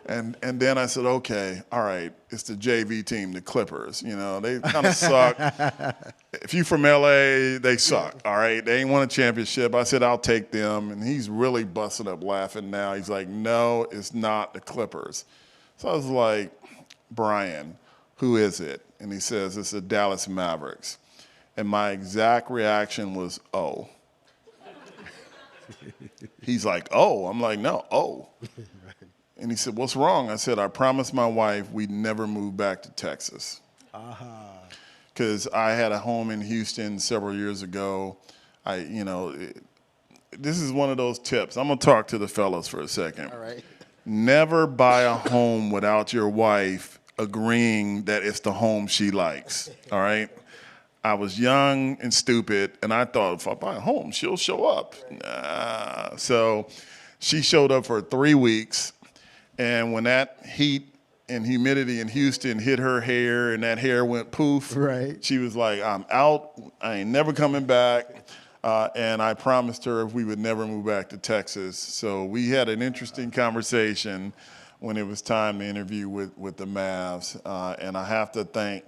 And then I said, okay, all right, it's the JV team, the Clippers. You know, they kind of suck. If you from LA, they suck, all right? They ain't won a championship. I said, I'll take them. And he's really busting up laughing now. He's like, no, it's not the Clippers. So I was like, Brian, who is it? And he says, it's the Dallas Mavericks. And my exact reaction was, oh. He's like, oh. I'm like, no, oh. And he said, what's wrong? I said, I promised my wife we'd never move back to Texas. Because I had a home in Houston several years ago. This is one of those tips. I'm going to talk to the fellas for a second. All right. Never buy a home without your wife agreeing that it's the home she likes, all right? I was young and stupid, and I thought if I buy a home, she'll show up. Nah. So she showed up for 3 weeks. And when that heat and humidity in Houston hit her hair and that hair went poof, right, she was like, I'm out. I ain't never coming back. And I promised her we would never move back to Texas. So we had an interesting conversation when it was time to interview with the Mavs. And I have to thank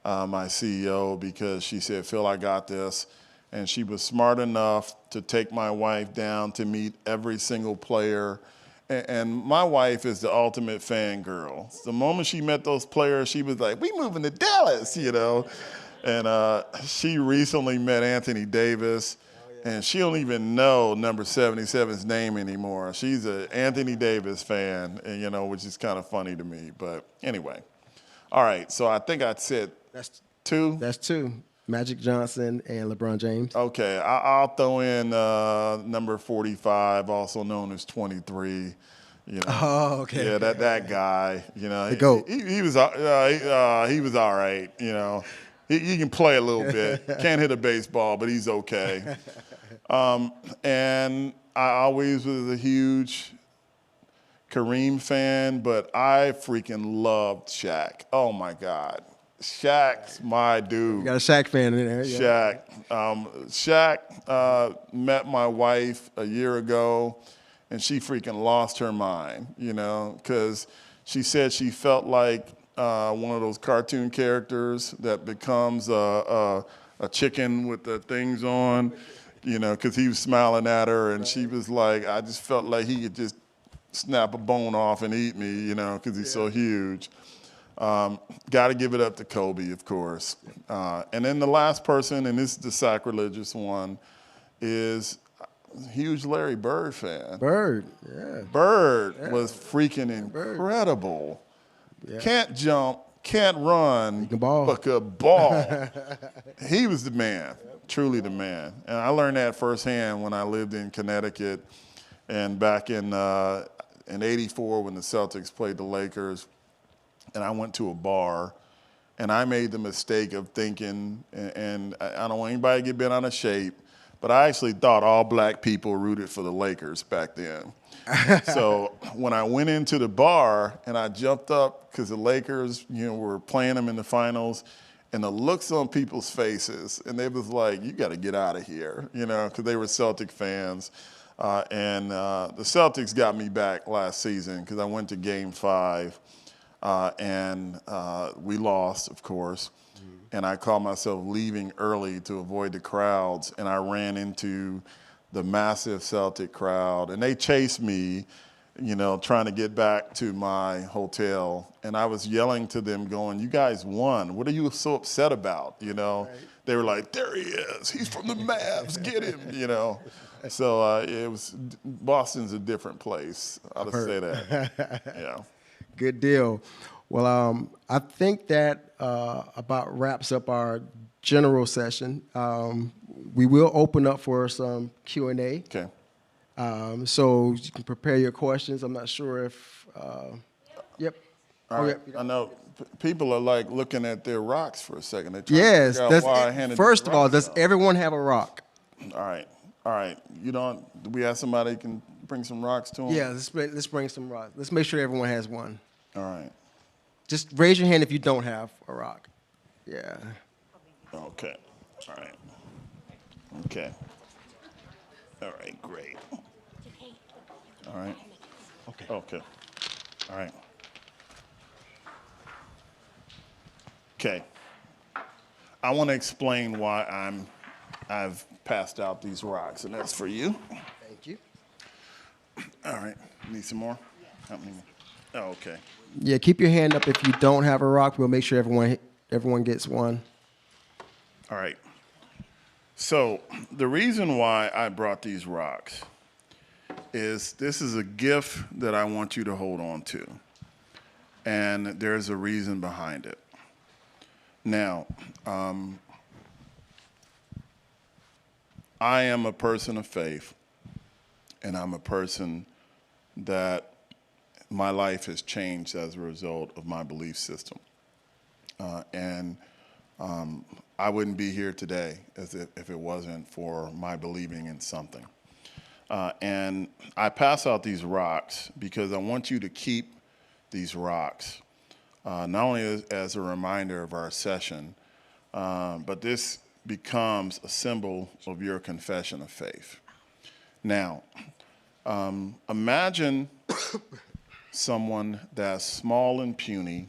my CEO because she said, Phil, I got this. And she was smart enough to take my wife down to meet every single player. And my wife is the ultimate fangirl. The moment she met those players, she was like, we moving to Dallas, you know. And she recently met Anthony Davis, and she don't even know number 77's name anymore. She's an Anthony Davis fan, and, which is kind of funny to me. But anyway. All right, so I think I said that's 2. That's 2. Magic Johnson and LeBron James. Okay, I'll throw in number 45, also known as 23. Oh, okay. Yeah, that guy. The GOAT. He was all right. He can play a little bit. Can't hit a baseball, but he's okay. And I always was a huge Kareem fan, but I freaking loved Shaq. Oh my God. Shaq's my dude. You got a Shaq fan in there. Yeah. Shaq met my wife a year ago, and she freaking lost her mind, because she said she felt like one of those cartoon characters that becomes a chicken with the things on, because he was smiling at her, and she was like, I just felt like he could just snap a bone off and eat me, because he's so huge. Got to give it up to Kobe, of course. And then the last person, and this is the sacrilegious one, is a huge Larry Bird fan. Bird, yeah. Bird was freaking incredible. Can't jump, can't run, can ball. but could ball. He was the man, truly the man. And I learned that firsthand when I lived in Connecticut and back in '84 when the Celtics played the Lakers. And I went to a bar, and I made the mistake of thinking, and I don't want anybody to get bent out of shape, but I actually thought all black people rooted for the Lakers back then. So when I went into the bar and I jumped up because the Lakers, were playing them in the finals, and the looks on people's faces, and they was like, "You got to get out of here," because they were Celtic fans. And the Celtics got me back last season because I went to Game 5. And we lost, of course, and I caught myself leaving early to avoid the crowds, and I ran into the massive Celtic crowd, and they chased me, trying to get back to my hotel, and I was yelling to them going, "You guys won. What are you so upset about?" Right. They were like, "There he is. He's from the Mavs. Get him," So it was, Boston's a different place. I'll just say that. Yeah. Good deal. Well, I think that about wraps up our general session. We will open up for some Q&A. Okay. So you can prepare your questions. I'm not sure if, yep. All right. Yep. I know people are like looking at their rocks for a second. They're trying Yes. to figure out why I handed First these of all, rocks does out. everyone have a rock? All right. Do we have somebody who can bring some rocks to them? Yeah, let's bring some rocks. Let's make sure everyone has one. All right. Just raise your hand if you don't have a rock. Yeah. Okay. All right. Okay. All right, great. All right. Okay. Okay. All right. Okay. I want to explain why I've passed out these rocks, and that's for you. Thank you. All right. Need some more? How many more? Oh, okay. Yeah, keep your hand up if you don't have a rock. We'll make sure everyone gets one. All right. So the reason why I brought these rocks is this is a gift that I want you to hold on to. And there's a reason behind it. Now, I am a person of faith, and I'm a person that my life has changed as a result of my belief system. And I wouldn't be here today if it wasn't for my believing in something. And I pass out these rocks because I want you to keep these rocks, not only as a reminder of our session, but this becomes a symbol of your confession of faith. Now, imagine someone that's small and puny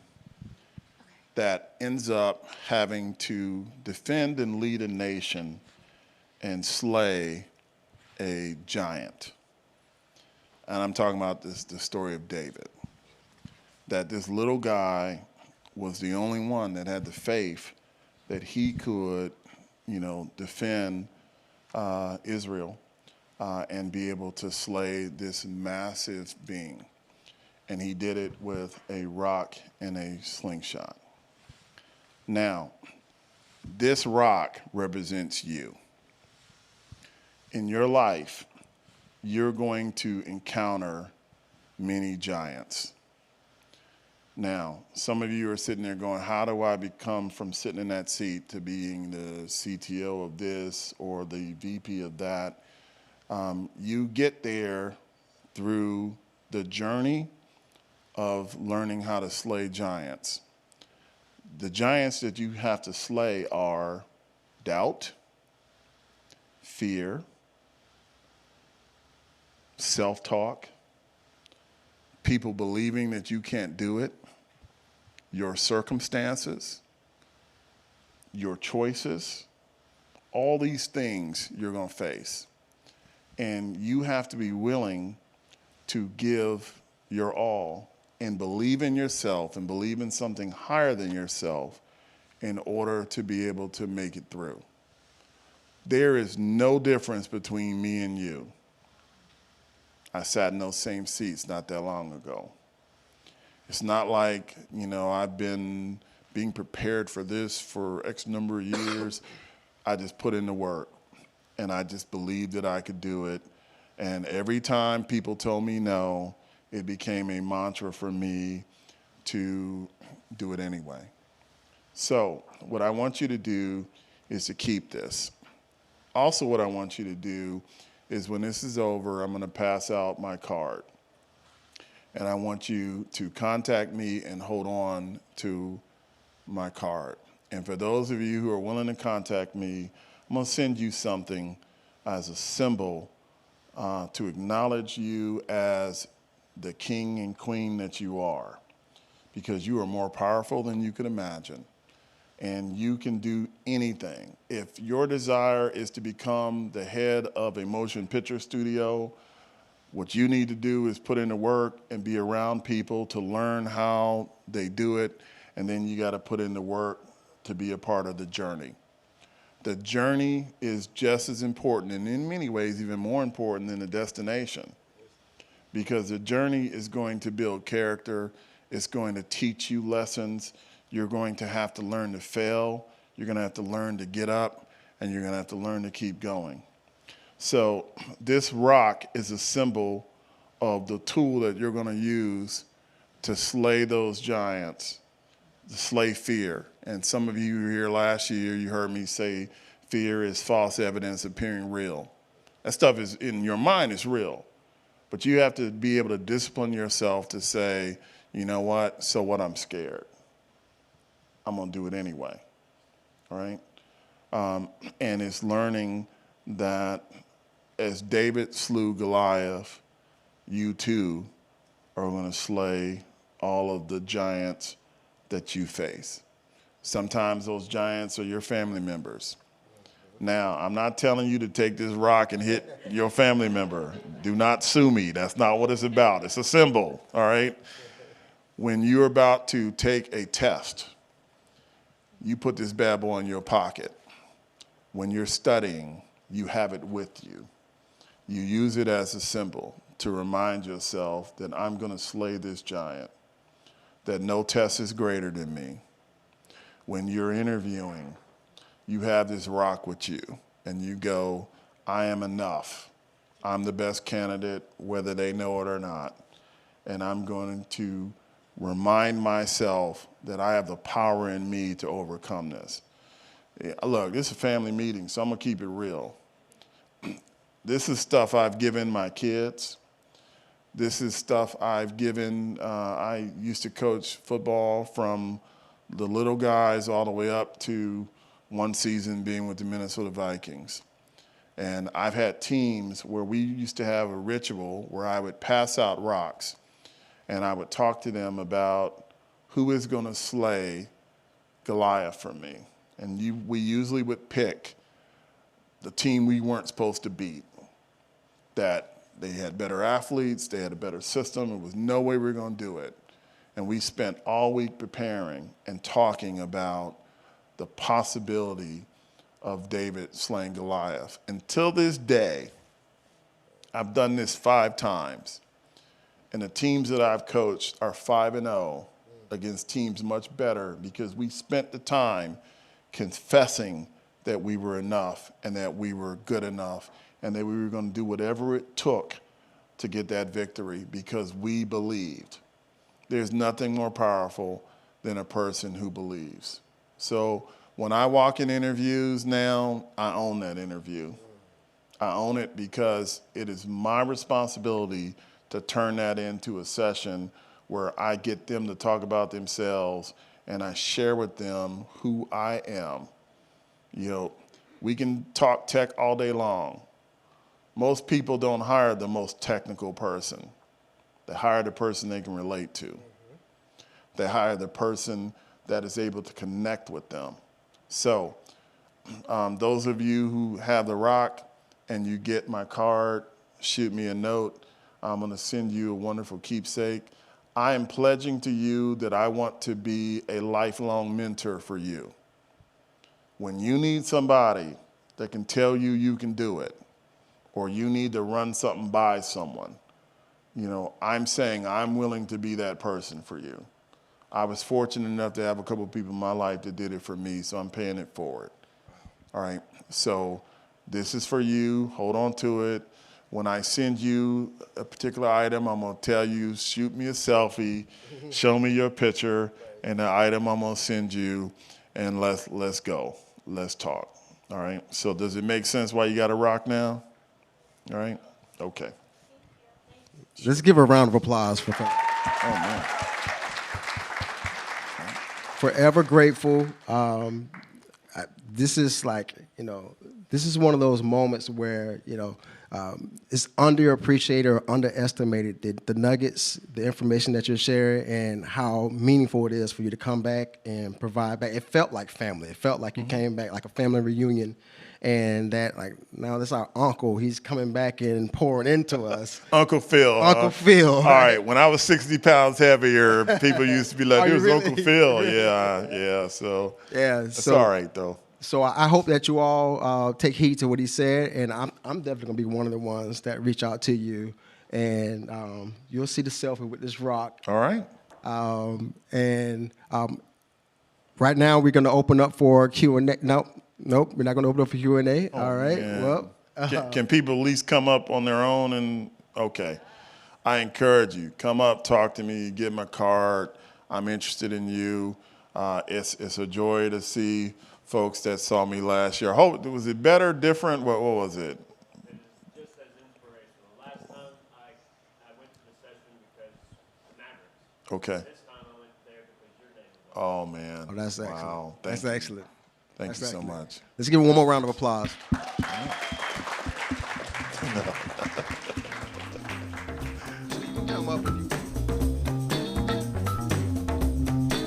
that ends up having to defend and lead a nation and slay a giant. And I'm talking about the story of David. That this little guy was the only one that had the faith that he could, defend Israel and be able to slay this massive being. And he did it with a rock and a slingshot. Now, this rock represents you. In your life, you're going to encounter many giants. Now, some of you are sitting there going, how do I become from sitting in that seat to being the CTO of this or the VP of that? You get there through the journey of learning how to slay giants. The giants that you have to slay are doubt, fear, self-talk, people believing that you can't do it, your circumstances, your choices, all these things you're going to face. And you have to be willing to give your all and believe in yourself and believe in something higher than yourself in order to be able to make it through. There is no difference between me and you. I sat in those same seats not that long ago. It's not like, I've been being prepared for this for X number of years. I just put in the work, and I just believed that I could do it. And every time people told me no, it became a mantra for me to do it anyway. So what I want you to do is to keep this. Also, what I want you to do is when this is over, I'm going to pass out my card. And I want you to contact me and hold on to my card. And for those of you who are willing to contact me, I'm going to send you something as a symbol to acknowledge you as the king and queen that you are, because you are more powerful than you could imagine. And you can do anything. If your desire is to become the head of a motion picture studio, what you need to do is put in the work and be around people to learn how they do it, and then you got to put in the work to be a part of the journey. The journey is just as important, and in many ways even more important than the destination, because the journey is going to build character, it's going to teach you lessons, you're going to have to learn to fail, you're going to have to learn to get up, and you're going to have to learn to keep going. So this rock is a symbol of the tool that you're going to use to slay those giants, to slay fear. And some of you who were here last year, you heard me say fear is false evidence appearing real. That stuff is in your mind is real. But you have to be able to discipline yourself to say, you know what, so what, I'm scared. I'm going to do it anyway, all right? And it's learning that as David slew Goliath, you too are going to slay all of the giants that you face. Sometimes those giants are your family members. Now, I'm not telling you to take this rock and hit your family member. Do not sue me. That's not what it's about. It's a symbol, all right? When you're about to take a test, you put this bad boy in your pocket. When you're studying, you have it with you. You use it as a symbol to remind yourself that I'm going to slay this giant, that no test is greater than me. When you're interviewing, you have this rock with you, and you go, I am enough. I'm the best candidate, whether they know it or not. And I'm going to remind myself that I have the power in me to overcome this. Yeah, look, this is a family meeting, so I'm going to keep it real. This is stuff I've given my kids. This is stuff I've given. I used to coach football from the little guys all the way up to one season being with the Minnesota Vikings. And I've had teams where we used to have a ritual where I would pass out rocks and I would talk to them about who is going to slay Goliath for me. And we usually would pick the team we weren't supposed to beat, that they had better athletes, they had a better system, there was no way we were going to do it. And we spent all week preparing and talking about the possibility of David slaying Goliath. Until this day, I've done this 5 times. And the teams that I've coached are 5-0 against teams much better because we spent the time confessing that we were enough and that we were good enough and that we were going to do whatever it took to get that victory because we believed. There's nothing more powerful than a person who believes. So when I walk in interviews now, I own that interview. I own it because it is my responsibility to turn that into a session where I get them to talk about themselves and I share with them who I am. You know, we can talk tech all day long. Most people don't hire the most technical person. They hire the person they can relate to. They hire the person that is able to connect with them. So those of you who have the rock and you get my card, shoot me a note. I'm going to send you a wonderful keepsake. I am pledging to you that I want to be a lifelong mentor for you. When you need somebody that can tell you you can do it, or you need to run something by someone, You know, I'm saying I'm willing to be that person for you. I was fortunate enough to have a couple of people in my life that did it for me, so I'm paying it forward. All right, so this is for you. Hold on to it. When I send you a particular item, I'm gonna tell you, shoot me a selfie, show me your picture, and the item I'm gonna send you, and let's go. Let's talk. All right. So does it make sense why you got to rock now? All right. Okay. Let's give a round of applause for that. Oh man. Forever grateful. This is like, this is one of those moments where, it's underappreciated or underestimated, the nuggets, the information that you're sharing, and how meaningful it is for you to come back and provide back. It felt like family. It felt like you came back, like a family reunion, and that, like, now this is our uncle. He's coming back and pouring into us. Uncle Phil. Uncle Phil. All right. When I was 60 pounds heavier, people used to be like, "It was really? Uncle Phil." Yeah. So it's all right though. So I hope that you all take heed to what he said, and I'm definitely gonna be one of the ones that reach out to you, and you'll see the selfie with this rock. All right. Right now we're gonna open up for Q&A. Nope, we're not gonna open up for Q&A. Oh, all right. man. Well, Can people at least come up on their own and okay? I encourage you, come up, talk to me, get my card. I'm interested in you. It's a joy to see folks that saw me last year. Was it better, different? What was it? Just as inspirational. Last time I went to the session because the Mavericks. Okay. This time I went there because your name was Oh man. oh, that's excellent. Wow. That's excellent. Thank That's you so excellent. much. Let's give him one more round of applause.